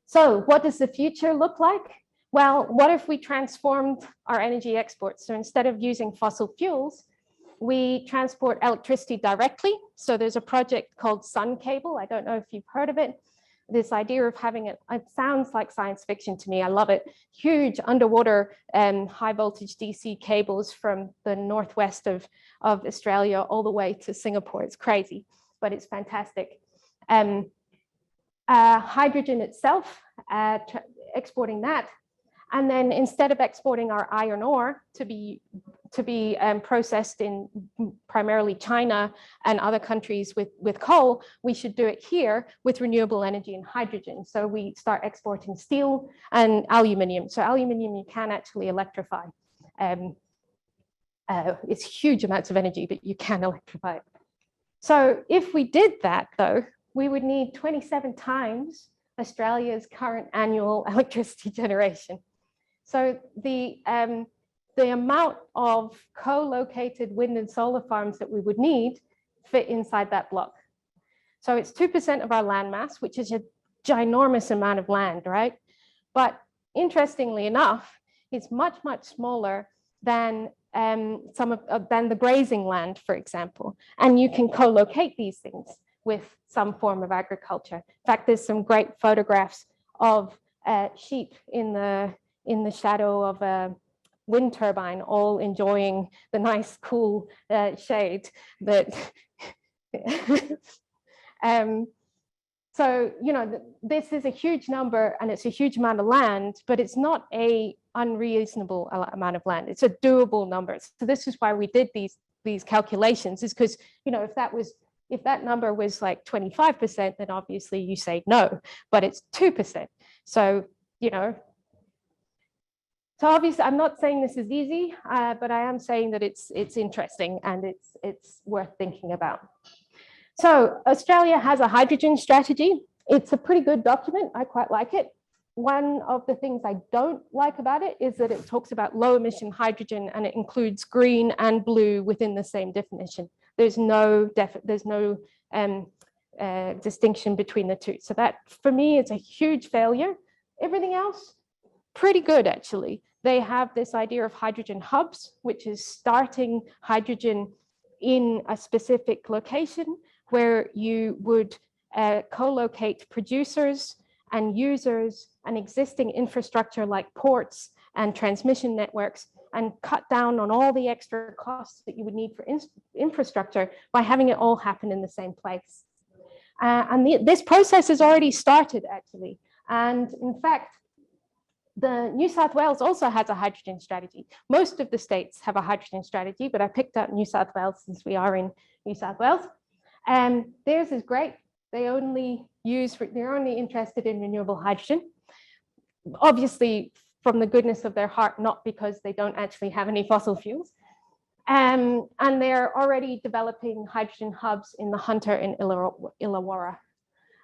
Speaker 2: So what does the future look like? Well, what if we transformed our energy exports? So instead of using fossil fuels, we transport electricity directly. So there's a project called Sun Cable. I don't know if you've heard of it. This idea of having it sounds like science fiction to me. I love it. Huge underwater high voltage DC cables from the northwest of Australia all the way to Singapore. It's crazy, but it's fantastic. Hydrogen itself, exporting that. And then instead of exporting our iron ore to be processed in primarily China and other countries with coal, we should do it here with renewable energy and hydrogen. So we start exporting steel and aluminium. So aluminium you can actually electrify. It's huge amounts of energy, but you can electrify it. So if we did that though, we would need 27 times Australia's current annual electricity generation. So the amount of co-located wind and solar farms that we would need fit inside that block. So it's 2% of our land mass, which is a ginormous amount of land, right? But interestingly enough, it's much, much smaller than than the grazing land, for example. And you can co-locate these things with some form of agriculture. In fact, there's some great photographs of sheep in the shadow of a wind turbine, all enjoying the nice, cool shade that. So, you know, this is a huge number and it's a huge amount of land, but it's not a unreasonable amount of land. It's a doable number. So this is why we did these calculations, is because, you know, if that number was like 25%, then obviously you say no, but it's 2%. So, you know, so obviously I'm not saying this is easy, but I am saying that it's interesting and it's worth thinking about. So Australia has a hydrogen strategy. It's a pretty good document. I quite like it. One of the things I don't like about it is that it talks about low emission hydrogen and it includes green and blue within the same definition. There's no distinction between the two. So that for me is a huge failure. Everything else, pretty good actually. They have this idea of hydrogen hubs, which is starting hydrogen in a specific location where you would co-locate producers and users and existing infrastructure like ports and transmission networks and cut down on all the extra costs that you would need for infrastructure by having it all happen in the same place. This process has already started actually. And in fact, the New South Wales also has a hydrogen strategy. Most of the states have a hydrogen strategy, but I picked up New South Wales since we are in New South Wales. And theirs is great. they're only interested in renewable hydrogen. Obviously, from the goodness of their heart, not because they don't actually have any fossil fuels. And they're already developing hydrogen hubs in the Hunter and Illawarra.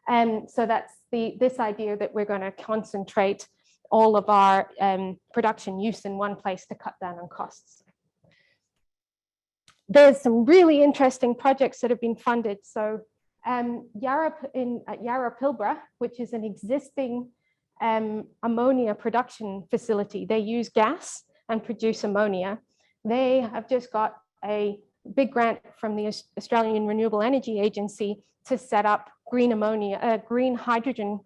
Speaker 2: And so that's this idea that we're going to concentrate all of our production use in one place to cut down on costs. There's some really interesting projects that have been funded. So at Yarra Pilbara, which is an existing ammonia production facility, they use gas and produce ammonia. They have just got a big grant from the Australian Renewable Energy Agency to set up green hydrogen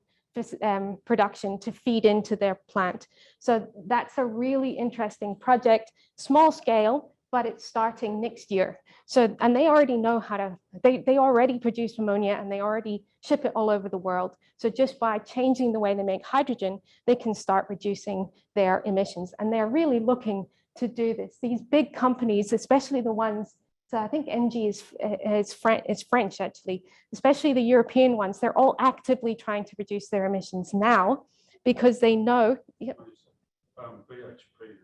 Speaker 2: production to feed into their plant. So that's a really interesting project, small scale, but it's starting next year. So, and they already know how to, they already produce ammonia and they already ship it all over the world. So just by changing the way they make hydrogen, they can start reducing their emissions. And they're really looking to do this. These big companies, especially the ones, so I think Engie is French actually, especially the European ones, they're all actively trying to reduce their emissions now because they know. Yep.
Speaker 4: BHP and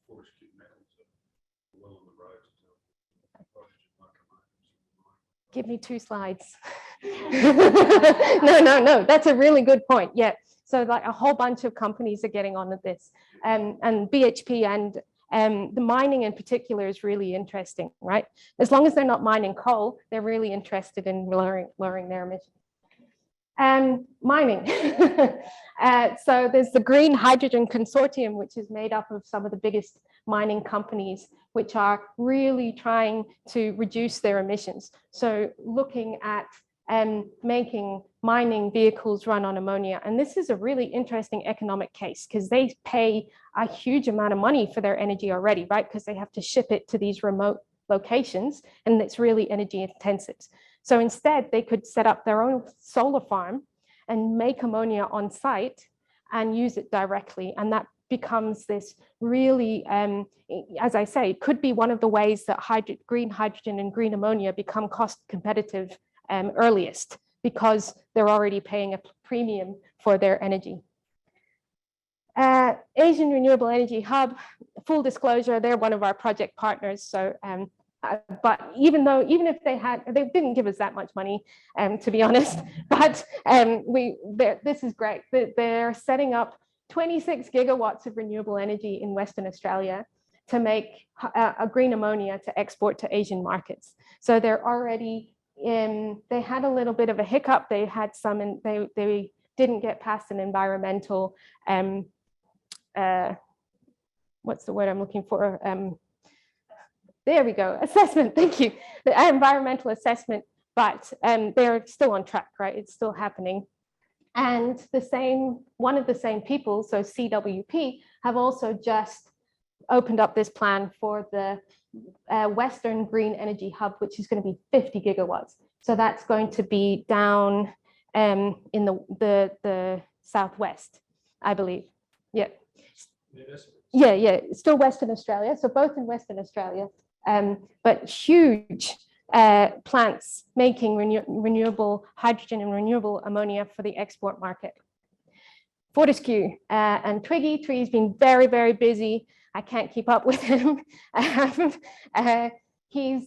Speaker 4: Fortescue Metals are well on the road to hydrogen locomotives.
Speaker 2: Give me 2 slides. No, that's a really good point. Yeah, so like a whole bunch of companies are getting on with this, and BHP and the mining in particular is really interesting, right? As long as they're not mining coal, they're really interested in lowering their emissions. Mining. So there's the Green Hydrogen Consortium, which is made up of some of the biggest mining companies, which are really trying to reduce their emissions. So looking at making mining vehicles run on ammonia. And this is a really interesting economic case because they pay a huge amount of money for their energy already, right? Because they have to ship it to these remote locations and it's really energy intensive. So instead they could set up their own solar farm and make ammonia on site and use it directly. And that becomes this really, as I say, it could be one of the ways that green hydrogen and green ammonia become cost competitive earliest because they're already paying a premium for their energy. Asian Renewable Energy Hub, full disclosure, they're one of our project partners. So, but even if they didn't give us that much money, to be honest, but this is great. They're setting up 26 gigawatts of renewable energy in Western Australia to make a green ammonia to export to Asian markets. So they're already they had a little bit of a hiccup. They had some, and they didn't get past an environmental, what's the word I'm looking for? There we go, assessment, thank you. The environmental assessment, but they're still on track, right? It's still happening. And one of the same people, so CWP, have also just opened up this plan for the Western Green Energy Hub, which is going to be 50 gigawatts. So that's going to be down in the southwest, I believe. Yeah. Yeah, it's still Western Australia. So both in Western Australia, but huge plants making renewable hydrogen and renewable ammonia for the export market. Fortescue and Twiggy. Twiggy's been very, very busy. I can't keep up with him. He's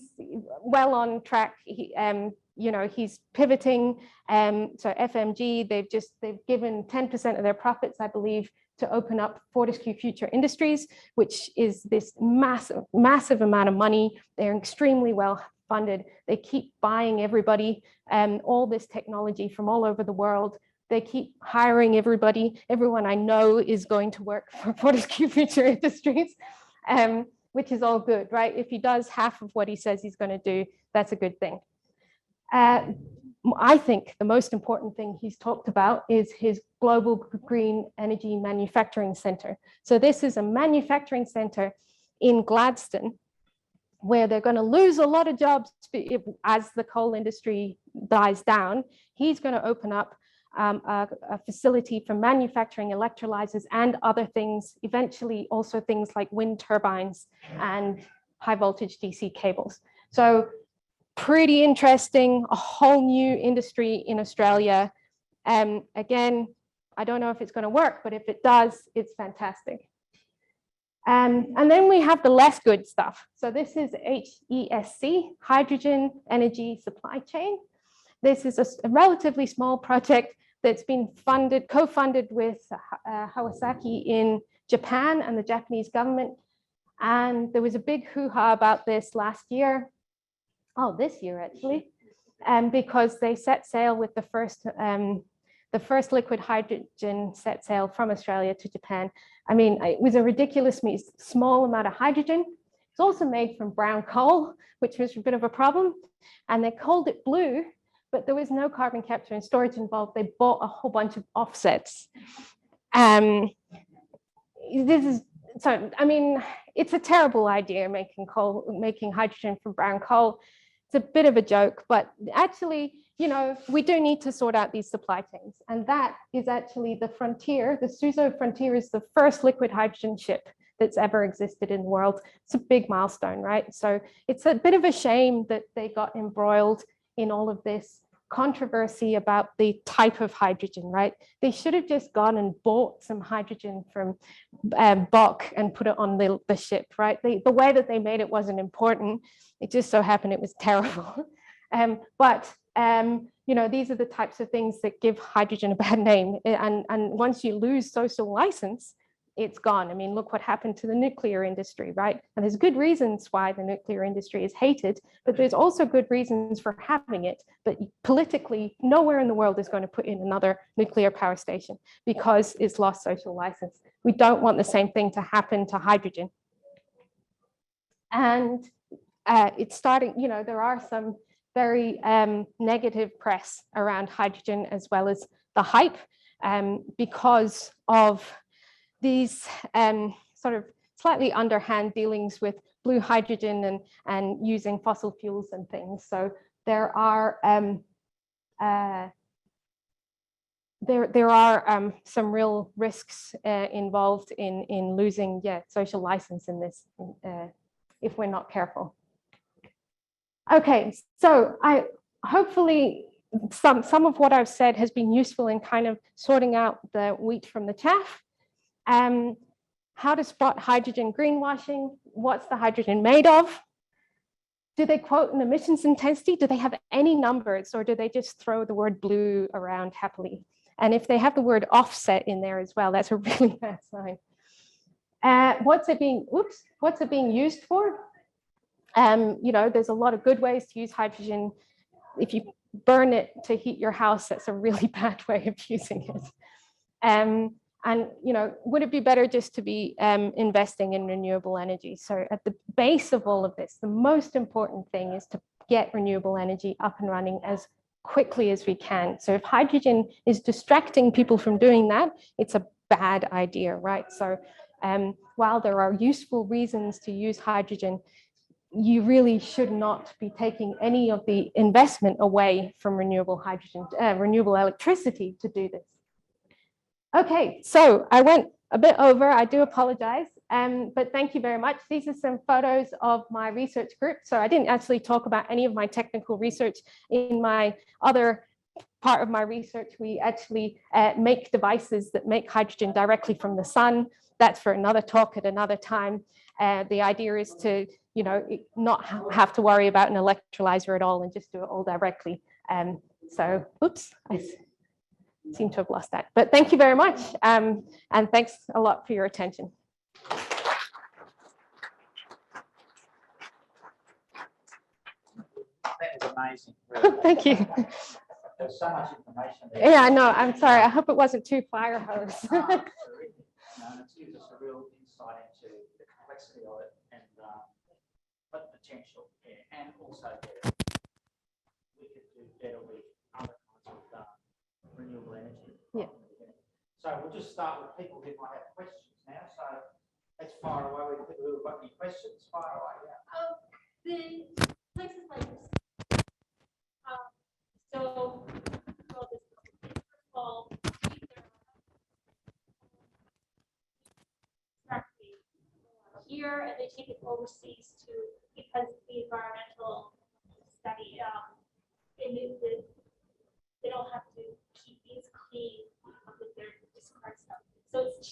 Speaker 2: well on track. He's pivoting. So FMG, they've given 10% of their profits, I believe, to open up Fortescue Future Industries, which is this massive amount of money. They're extremely well funded. They keep buying everybody, all this technology from all over the world. They keep hiring everybody. Everyone I know is going to work for Fortescue Future Industries, which is all good, right? If he does half of what he says he's going to do, that's a good thing. I think the most important thing he's talked about is his Global Green Energy Manufacturing Center. So this is a manufacturing center in Gladstone where they're going to lose a lot of jobs as the coal industry dies down. He's going to open up a facility for manufacturing electrolyzers and other things, eventually also things like wind turbines and high voltage DC cables. So pretty interesting, a whole new industry in Australia. Again, I don't know if it's going to work, but if it does, it's fantastic. And then we have the less good stuff. So this is HESC, Hydrogen Energy Supply Chain. This is a relatively small project that's been co-funded with Kawasaki in Japan and the Japanese government. And there was a big hoo-ha about this last year. Oh, this year actually, because they set sail with the first liquid hydrogen set sail from Australia to Japan. I mean, it was a ridiculously small amount of hydrogen. It's also made from brown coal, which was a bit of a problem. And they called it blue, but there was no carbon capture and storage involved. They bought a whole bunch of offsets. I mean, it's a terrible idea making hydrogen from brown coal. It's a bit of a joke, but actually, you know, we do need to sort out these supply chains. And that is actually the Frontier. The Suzo Frontier is the first liquid hydrogen ship that's ever existed in the world. It's a big milestone, right? So it's a bit of a shame that they got embroiled in all of this controversy about the type of hydrogen, right? They should have just gone and bought some hydrogen from Bock and put it on the ship, right? The way that they made it wasn't important. It just so happened it was terrible. You know, these are the types of things that give hydrogen a bad name. And once you lose social license, it's gone. I mean, look what happened to the nuclear industry, right? And there's good reasons why the nuclear industry is hated, but there's also good reasons for having it. But politically, nowhere in the world is going to put in another nuclear power station because it's lost social license. We don't want the same thing to happen to hydrogen. And it's starting, you know, there are some very negative press around hydrogen as well as the hype because of these sort of slightly underhand dealings with blue hydrogen and using fossil fuels and things. So there are some real risks involved in losing social license in this if we're not careful. Okay, so hopefully some of what I've said has been useful in kind of sorting out the wheat from the chaff. How to spot hydrogen greenwashing? What's the hydrogen made of? Do they quote an emissions intensity? Do they have any numbers, or do they just throw the word blue around happily? And if they have the word offset in there as well, that's a really bad sign. What's it being used for? You know, there's a lot of good ways to use hydrogen. If you burn it to heat your house, that's a really bad way of using it. And, you know, would it be better just to be investing in renewable energy? So at the base of all of this, the most important thing is to get renewable energy up and running as quickly as we can. So if hydrogen is distracting people from doing that, it's a bad idea, right? So while there are useful reasons to use hydrogen, you really should not be taking any of the investment away from renewable hydrogen, renewable electricity to do this. Okay, so I went a bit over, I do apologize, but thank you very much. These are some photos of my research group. So I didn't actually talk about any of my technical research in my other part of my research. We actually make devices that make hydrogen directly from the sun. That's for another talk at another time. The idea is to, you know, not have to worry about an electrolyzer at all and just do it all directly. So, oops, I seem to have lost that. But thank you very much. And thanks a lot for your attention.
Speaker 1: That was amazing. Really.
Speaker 2: Thank you.
Speaker 1: There's so much information there.
Speaker 2: Yeah, I know. I'm sorry. I hope it wasn't too fire hose.
Speaker 1: No, it gives us a real insight into the complexity of it and the potential. Yeah, and also we could do better with other kinds of renewable energy.
Speaker 2: Yeah.
Speaker 1: So we'll just start with people who might have questions now. So let's fire away with people who have got any questions. Fire away. Yeah.
Speaker 5: The places like this. So, well, first of all, here and they take it overseas to because the environmental study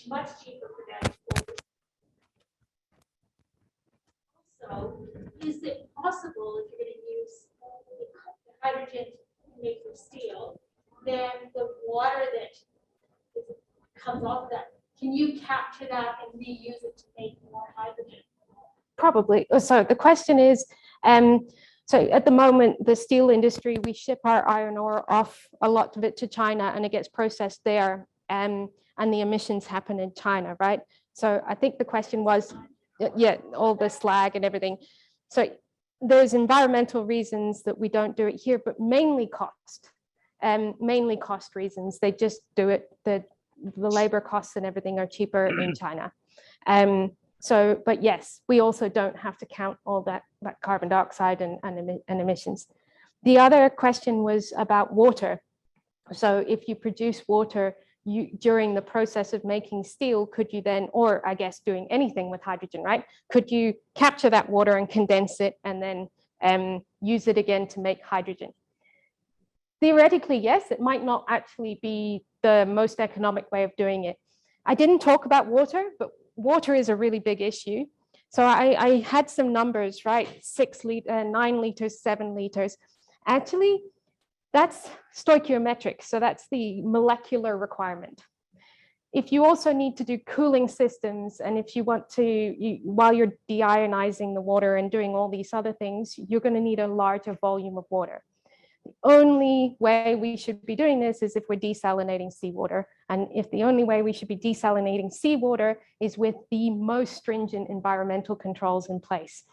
Speaker 5: much cheaper for them. Also, is it possible if you're going to use the hydrogen to make from steel, then the water that comes off of that, can you capture that and reuse it to make more hydrogen?
Speaker 2: Probably. So the question is, so at the moment, the steel industry, we ship our iron ore off, a lot of it to China, and it gets processed there, and the emissions happen in China, right? So I think the question was, yeah, all the slag and everything. So there's environmental reasons that we don't do it here, but mainly cost reasons. They just do it, the labor costs and everything are cheaper in China. So, but yes, we also don't have to count all that carbon dioxide and emissions. The other question was about water. So if you produce water during the process of making steel, could you then, or I guess doing anything with hydrogen, right? Could you capture that water and condense it and then use it again to make hydrogen? Theoretically, yes, it might not actually be the most economic way of doing it. I didn't talk about water, but water is a really big issue. So I had some numbers, right? 6 liters, 9 liters, 7 liters. Actually, that's stoichiometric. So that's the molecular requirement. If you also need to do cooling systems, and if you want to, while you're deionizing the water and doing all these other things, you're going to need a larger volume of water. The only way we should be doing this is if we're desalinating seawater. And if the only way we should be desalinating seawater is with the most stringent environmental controls in place.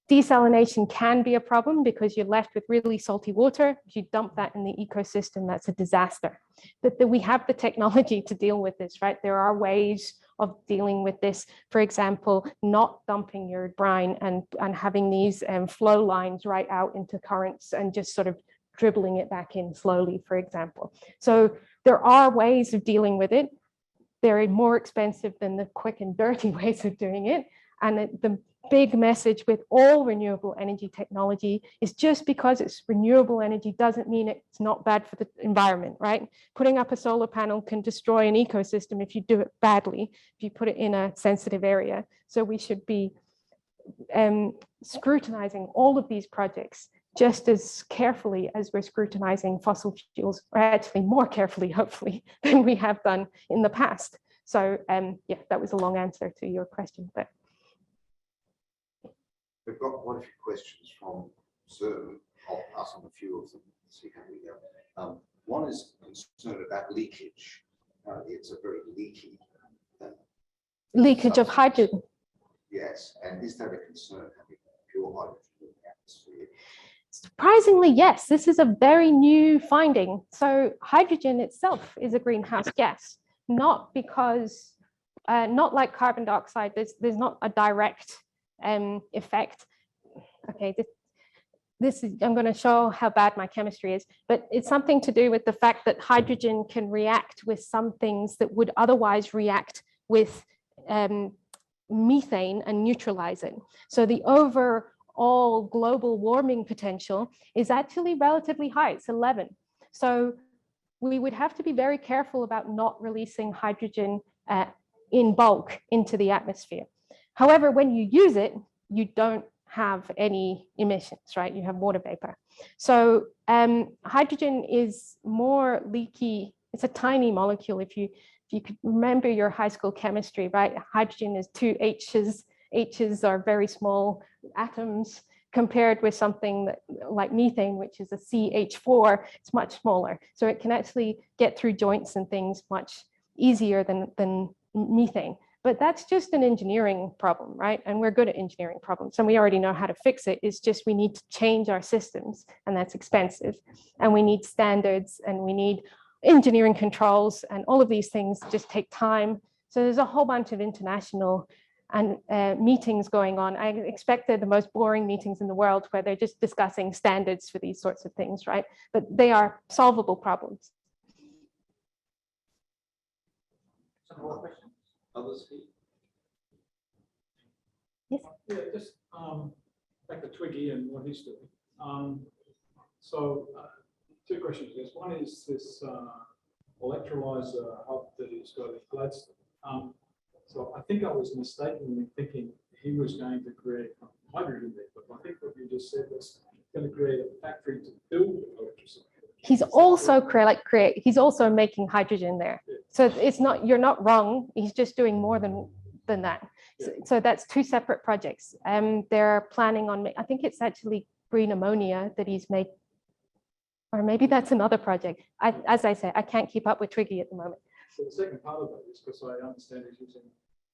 Speaker 2: Desalination can be a problem because you're left with really salty water. If you dump that in the ecosystem, that's a disaster. But we have the technology to deal with this, right? There are ways of dealing with this. For example, not dumping your brine and having these flow lines right out into currents and just sort of dribbling it back in slowly, for example. So there are ways of dealing with it. They're more expensive than the quick and dirty ways of doing it. And the big message with all renewable energy technology is just because it's renewable energy doesn't mean it's not bad for the environment, right? Putting up a solar panel can destroy an ecosystem if you do it badly, if you put it in a sensitive area. So we should be scrutinizing all of these projects just as carefully as we're scrutinizing fossil fuels, or actually more carefully, hopefully, than we have done in the past. So yeah, that was a long answer to your question, but.
Speaker 6: We've got quite a few questions from Zoom. I'll pass on a few of them, see how we go. One is concerned about leakage. It's a very leaky
Speaker 2: leakage of hydrogen.
Speaker 6: Yes, and is that a concern, having pure hydrogen in the atmosphere?
Speaker 2: Surprisingly, yes, this is a very new finding. So hydrogen itself is a greenhouse gas, not because, not like carbon dioxide, there's not a direct effect. Okay, this is, I'm going to show how bad my chemistry is, but it's something to do with the fact that hydrogen can react with some things that would otherwise react with methane and neutralize it. So the overall global warming potential is actually relatively high, it's 11. So we would have to be very careful about not releasing hydrogen in bulk into the atmosphere. However, when you use it, you don't have any emissions, right? You have water vapor. So hydrogen is more leaky. It's a tiny molecule. If you could remember your high school chemistry, right? Hydrogen is 2 H's. H's are very small atoms compared with something that, like methane, which is a CH4. It's much smaller. So it can actually get through joints and things much easier than methane. But that's just an engineering problem, right? And we're good at engineering problems and we already know how to fix it. It's just we need to change our systems and that's expensive. And we need standards and we need engineering controls and all of these things just take time. So there's a whole bunch of international and meetings going on. I expect they're the most boring meetings in the world where they're just discussing standards for these sorts of things, right? But they are solvable problems.
Speaker 1: Some more questions? Others here?
Speaker 2: Yes.
Speaker 3: Yeah, just back to Twiggy and what he's doing. So two questions, I guess. One is this electrolyzer hub that he's got in Gladstone. So I think I was mistakenly thinking he was going to create hydrogen there, but I think what you just said was going to create a factory to build electricity.
Speaker 2: He's also he's also making hydrogen there.
Speaker 3: Yeah.
Speaker 2: So it's not, you're not wrong. He's just doing more than that.
Speaker 3: Yeah.
Speaker 2: So that's two separate projects. They're planning on, I think it's actually green ammonia that he's made, or maybe that's another project. As I say, I can't keep up with Twiggy at the moment.
Speaker 3: So the second part of that is because I understand he's using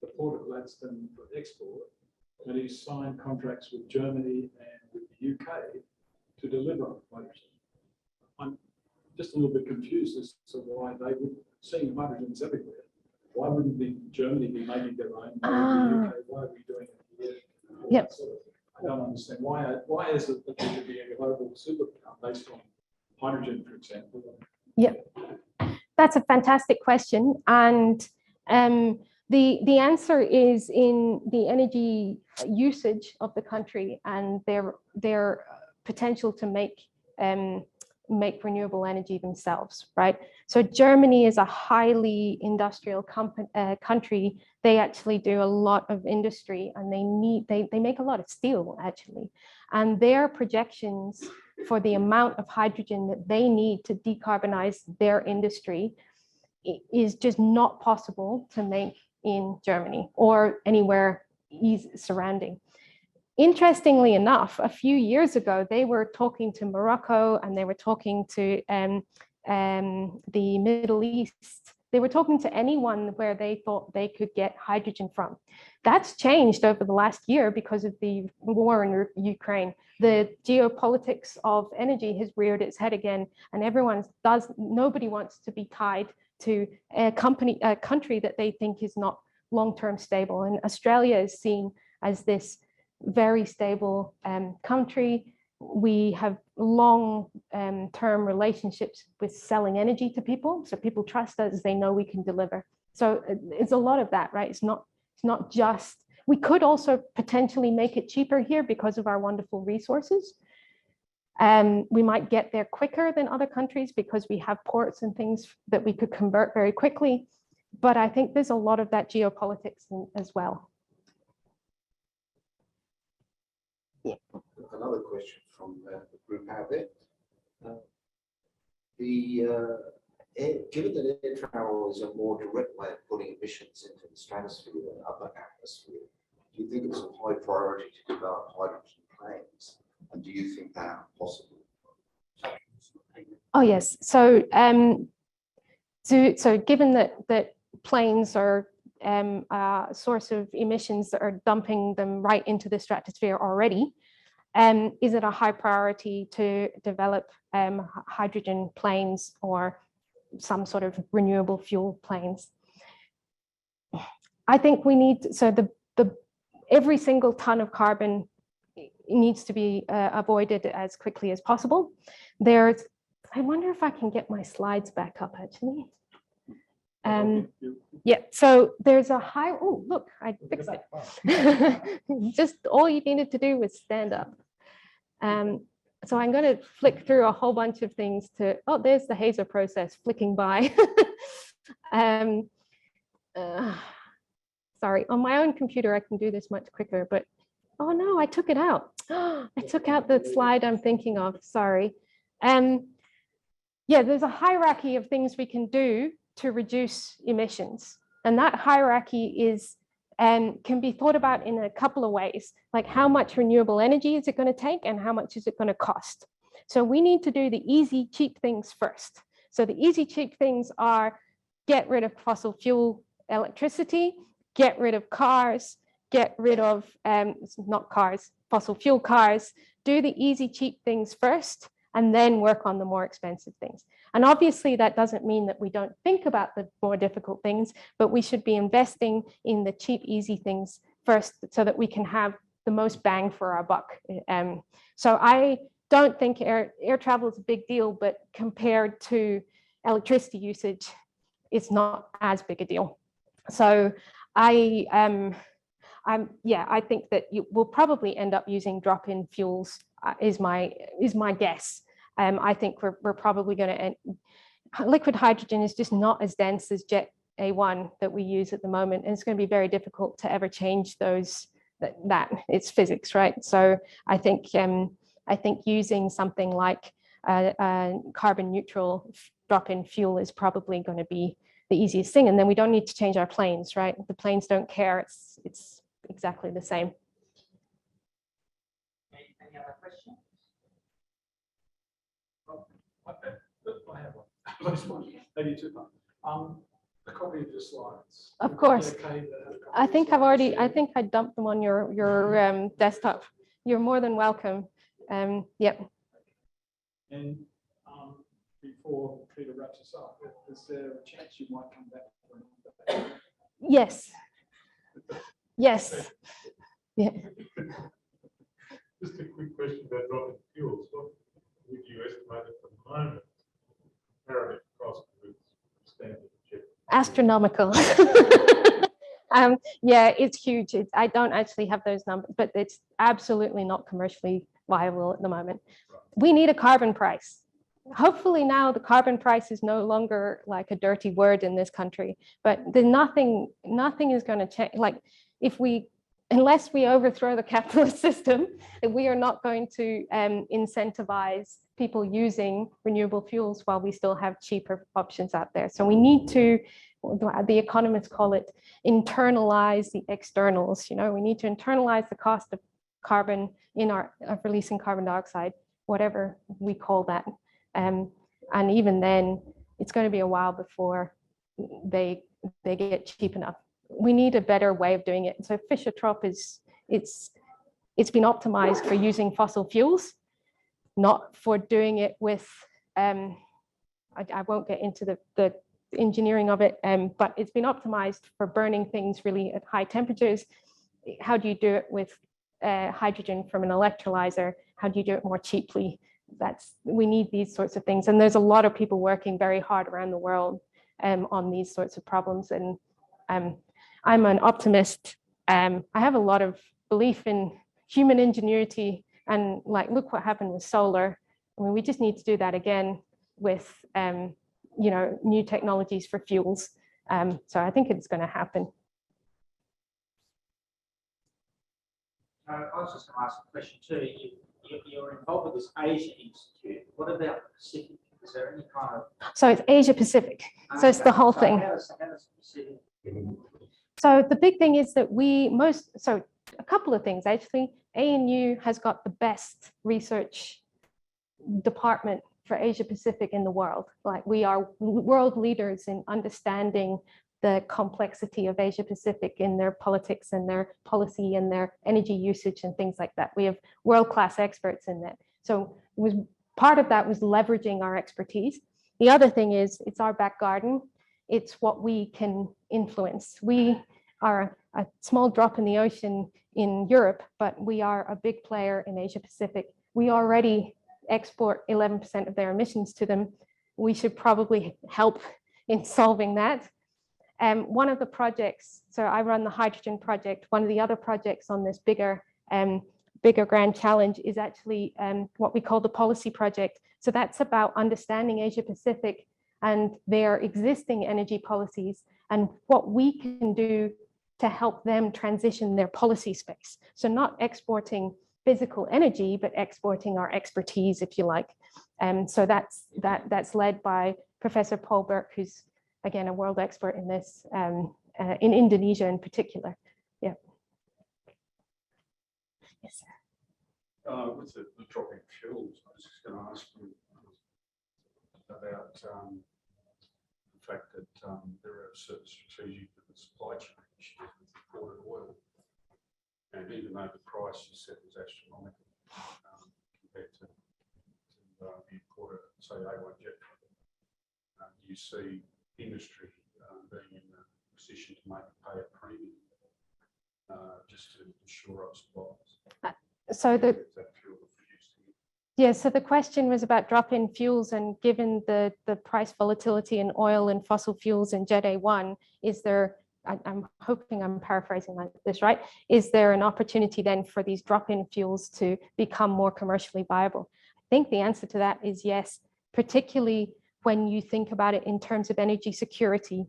Speaker 3: the port of Gladstone for export, and he's signed contracts with Germany and with the UK to deliver hydrogen. I'm just a little bit confused as to why they would, seeing hydrogens everywhere, why wouldn't Germany be making their own? Why would the UK, why are we doing it here?
Speaker 2: Yep.
Speaker 3: Sort of, I don't understand why is it that there should be a global superpower based on hydrogen, for example?
Speaker 2: Yep. That's a fantastic question. And the answer is in the energy usage of the country and their potential to make renewable energy themselves, right? So Germany is a highly industrial country. They actually do a lot of industry, and they make a lot of steel actually. And their projections for the amount of hydrogen that they need to decarbonize their industry is just not possible to make in Germany or anywhere surrounding. Interestingly enough, a few years ago, they were talking to Morocco and they were talking to the Middle East. They were talking to anyone where they thought they could get hydrogen from. That's changed over the last year because of the war in Ukraine. The geopolitics of energy has reared its head again, and nobody wants to be tied to a country that they think is not long-term stable. And Australia is seen as this very stable country. We have long-term relationships with selling energy to people. So people trust us, they know we can deliver. So it's a lot of that, right? It's not just, we could also potentially make it cheaper here because of our wonderful resources. We might get there quicker than other countries because we have ports and things that we could convert very quickly. But I think there's a lot of that geopolitics as well. Yeah.
Speaker 6: Another question from the group out there. Given that air travel is a more direct way of putting emissions into the stratosphere than upper atmosphere, do you think it's a high priority to develop hydrogen planes? And do you think they are possible?
Speaker 2: Oh yes. So so given that planes are a source of emissions that are dumping them right into the stratosphere already, is it a high priority to develop hydrogen planes or some sort of renewable fuel planes? I think we need, so every single ton of carbon needs to be avoided as quickly as possible. I wonder if I can get my slides back up actually. Yeah, so there's a high, oh, look, I fixed it. Just all you needed to do was stand up. So I'm going to flick through a whole bunch of things to, oh, there's the Hazer process flicking by. Sorry, on my own computer, I can do this much quicker, but oh no, I took it out. I took out the slide I'm thinking of, sorry. Yeah, there's a hierarchy of things we can do to reduce emissions. And that hierarchy is can be thought about in a couple of ways, like how much renewable energy is it going to take and how much is it going to cost? So we need to do the easy, cheap things first. So the easy, cheap things are get rid of fossil fuel electricity, get rid of cars, get rid of, not cars, fossil fuel cars, do the easy, cheap things first, and then work on the more expensive things. And obviously that doesn't mean that we don't think about the more difficult things, but we should be investing in the cheap, easy things first so that we can have the most bang for our buck. So I don't think air travel is a big deal, but compared to electricity usage, it's not as big a deal. So I think that we'll probably end up using drop-in fuels is my guess. I think we're probably going to, liquid hydrogen is just not as dense as jet A1 that we use at the moment, and it's going to be very difficult to ever change those. That it's physics, right? So I think using something like a carbon neutral drop-in fuel is probably going to be the easiest thing, and then we don't need to change our planes, right? The planes don't care. It's exactly the same.
Speaker 1: Any other questions?
Speaker 3: I have one. Last one, maybe two. A copy of the slides.
Speaker 2: Of course. I think I dumped them on your desktop. You're more than welcome. Yep.
Speaker 3: And before Peter wraps us up, is there a chance you might come back for another?
Speaker 2: Yes. Yes. Yeah.
Speaker 4: Just a quick question about drop-in fuels. What would you estimate at the moment comparative cost with standard jet?
Speaker 2: Astronomical. Yeah, it's huge. I don't actually have those numbers, but it's absolutely not commercially viable at the moment. We need a carbon price. Hopefully now the carbon price is no longer like a dirty word in this country, but nothing is going to change. Like unless we overthrow the capitalist system, we are not going to incentivize people using renewable fuels while we still have cheaper options out there. So we need to, the economists call it, internalize the externals. You know, we need to internalize the cost of carbon of releasing carbon dioxide, whatever we call that. And even then, it's going to be a while before they get cheap enough. We need a better way of doing it. So Fischer-Tropsch it's been optimized for using fossil fuels, not for doing it with, I won't get into the engineering of it, but it's been optimized for burning things really at high temperatures. How do you do it with hydrogen from an electrolyzer? How do you do it more cheaply? We need these sorts of things. And there's a lot of people working very hard around the world on these sorts of problems. And I'm an optimist. I have a lot of belief in human ingenuity, and like, look what happened with solar. I mean, we just need to do that again with, new technologies for fuels. So I think it's going to happen.
Speaker 1: I was just going to ask a question too. You're involved with this Asia Institute. What about the Pacific? Is there any kind of...
Speaker 2: So it's Asia Pacific. So it's the whole thing.
Speaker 1: How does Pacific...
Speaker 2: So the big thing is that a couple of things actually. ANU has got the best research department for Asia Pacific in the world. Like, we are world leaders in understanding the complexity of Asia Pacific in their politics and their policy and their energy usage and things like that. We have world-class experts in that. So part of that was leveraging our expertise. The other thing is, it's our back garden. It's what we can influence. We are a small drop in the ocean in Europe, but we are a big player in Asia Pacific. We already export 11% of their emissions to them. We should probably help in solving that. One of the projects, so I run the hydrogen project. One of the other projects on this bigger grand challenge is actually what we call the policy project. So that's about understanding Asia Pacific and their existing energy policies and what we can do to help them transition their policy space. So not exporting physical energy, but exporting our expertise, if you like. So that's led by Professor Paul Burke, who's again a world expert in this, in Indonesia in particular. Yeah. Yes, sir.
Speaker 4: With the drop-in fuels, I was just going to ask you about the fact that there are certain strategic supply chain issues with imported oil, and even though the price you said was astronomical compared to the imported, say, A1 jet, do you see industry being in a position to pay a premium just to ensure up supplies?
Speaker 2: So so the question was about drop-in fuels, and given the price volatility in oil and fossil fuels in Jet A1, is there, I'm hoping I'm paraphrasing like this, right? Is there an opportunity then for these drop-in fuels to become more commercially viable? I think the answer to that is yes, particularly when you think about it in terms of energy security.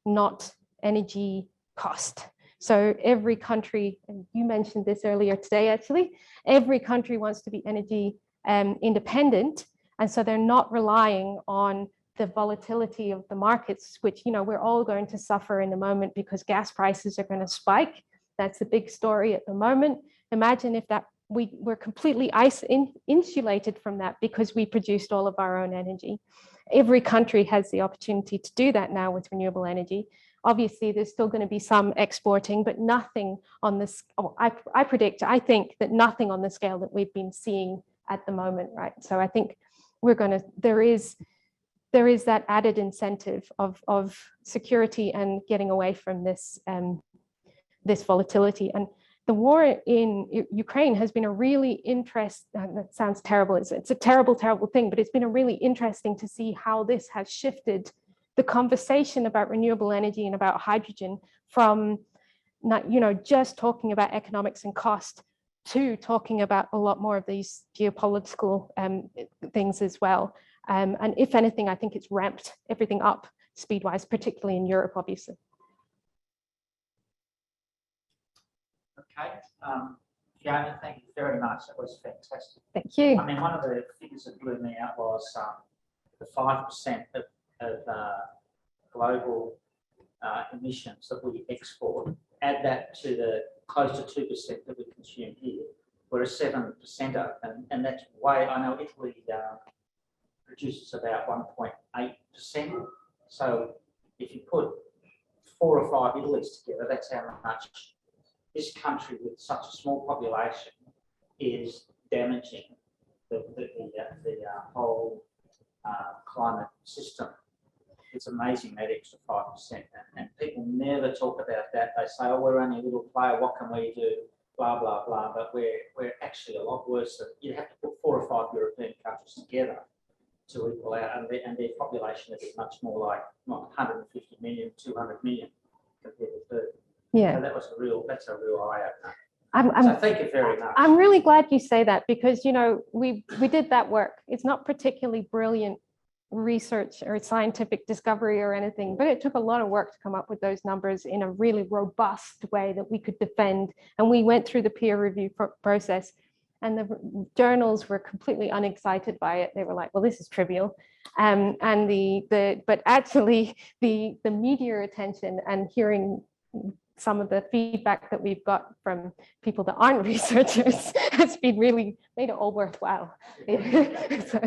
Speaker 2: not energy cost. So every country, and you mentioned this earlier today, actually, every country wants to be energy independent. And so they're not relying on the volatility of the markets, which, you know, we're all going to suffer in a moment because gas prices are going to spike. That's the big story at the moment. Imagine if that we were completely insulated from that because we produced all of our own energy. Every country has the opportunity to do that now with renewable energy. Obviously, there's still going to be some exporting, but nothing on this. Oh, I think that nothing on the scale that we've been seeing at the moment, right? So I think there is that added incentive of security and getting away from this this volatility. And the war in Ukraine has been a really interesting, that sounds terrible, it's a terrible, terrible thing, but it's been a really interesting to see how this has shifted the conversation about renewable energy and about hydrogen from not, you know, just talking about economics and cost to talking about a lot more of these geopolitical things as well. And if anything, I think it's ramped everything up speed-wise, particularly in Europe, obviously.
Speaker 1: Okay, Fiona, thank you very much. That was fantastic.
Speaker 2: Thank you.
Speaker 1: I mean, one of the figures that blew me out was the 5% of global emissions that we export. Add that to the close to 2% that we consume here. We're a 7%er, and that's way. I know Italy produces about 1.8%. So if you put 4 or 5 Italys together, that's how much this country with such a small population is damaging the whole climate system. It's amazing, that extra 5%, and people never talk about that. They say, "Oh, we're only a little player. What can we do?" Blah blah blah. But we're actually a lot worse. You have to put 4 or 5 European countries together to equal out, and their population is much more like not 150 million, 200 million compared to 30.
Speaker 2: Yeah,
Speaker 1: so that's a real eye opener. So thank you very much.
Speaker 2: I'm really glad you say that, because, you know, we did that work. It's not particularly brilliant research or scientific discovery or anything, but it took a lot of work to come up with those numbers in a really robust way that we could defend. And we went through the peer review process, and the journals were completely unexcited by it. They were like, "Well, this is trivial." But actually the media attention and hearing some of the feedback that we've got from people that aren't researchers has been really made it all worthwhile. So,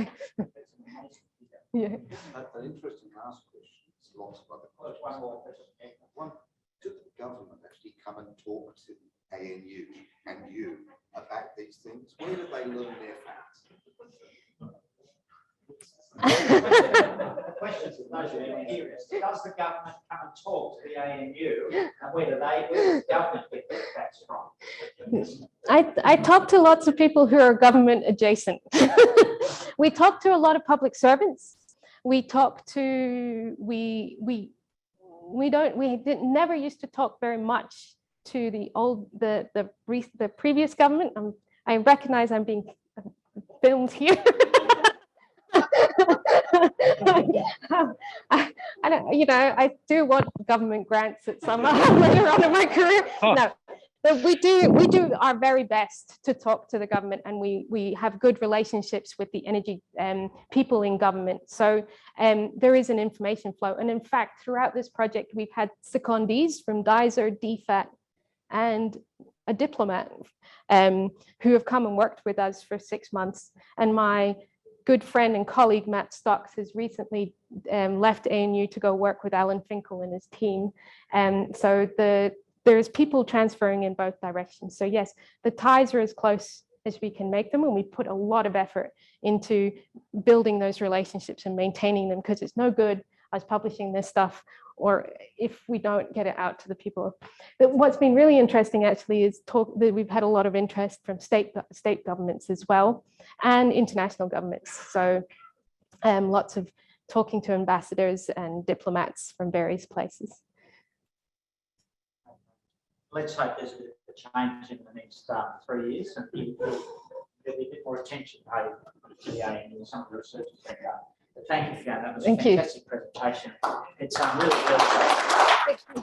Speaker 2: yeah.
Speaker 6: That's an interesting ask question. Lots of other questions.
Speaker 1: One more question.
Speaker 6: Did the government actually come and talk to ANU and you about these things? Where did they learn their facts?
Speaker 1: The question is, those who are curious, does the government come and talk to the ANU, and where does the government get their facts from?
Speaker 2: I talk to lots of people who are government adjacent. We talk to a lot of public servants. We talk to never used to talk very much to the previous government. I recognize I'm being filmed here. I don't, you know, I do want government grants at some later on in my career. No, but we do our very best to talk to the government, and we have good relationships with the energy people in government. So there is an information flow. And in fact, throughout this project, we've had secondees from Geyser, DFAT, and a diplomat who have come and worked with us for 6 months. And my good friend and colleague Matt Stocks has recently left ANU to go work with Alan Finkel and his team. So there's people transferring in both directions. So yes, the ties are as close as we can make them, and we put a lot of effort into building those relationships and maintaining them, because it's no good us publishing this stuff or if we don't get it out to the people. But what's been really interesting actually is that we've had a lot of interest from state governments as well, and international governments. So lots of talking to ambassadors and diplomats from various places.
Speaker 1: Let's hope there's a bit of a change in the next 3 years, and there'll be a bit more attention paid to the ANU and some of the research that's been done. But
Speaker 7: Thank you, Fiona. That was
Speaker 2: Thank
Speaker 7: a
Speaker 2: you.
Speaker 7: fantastic presentation. It's really, really great.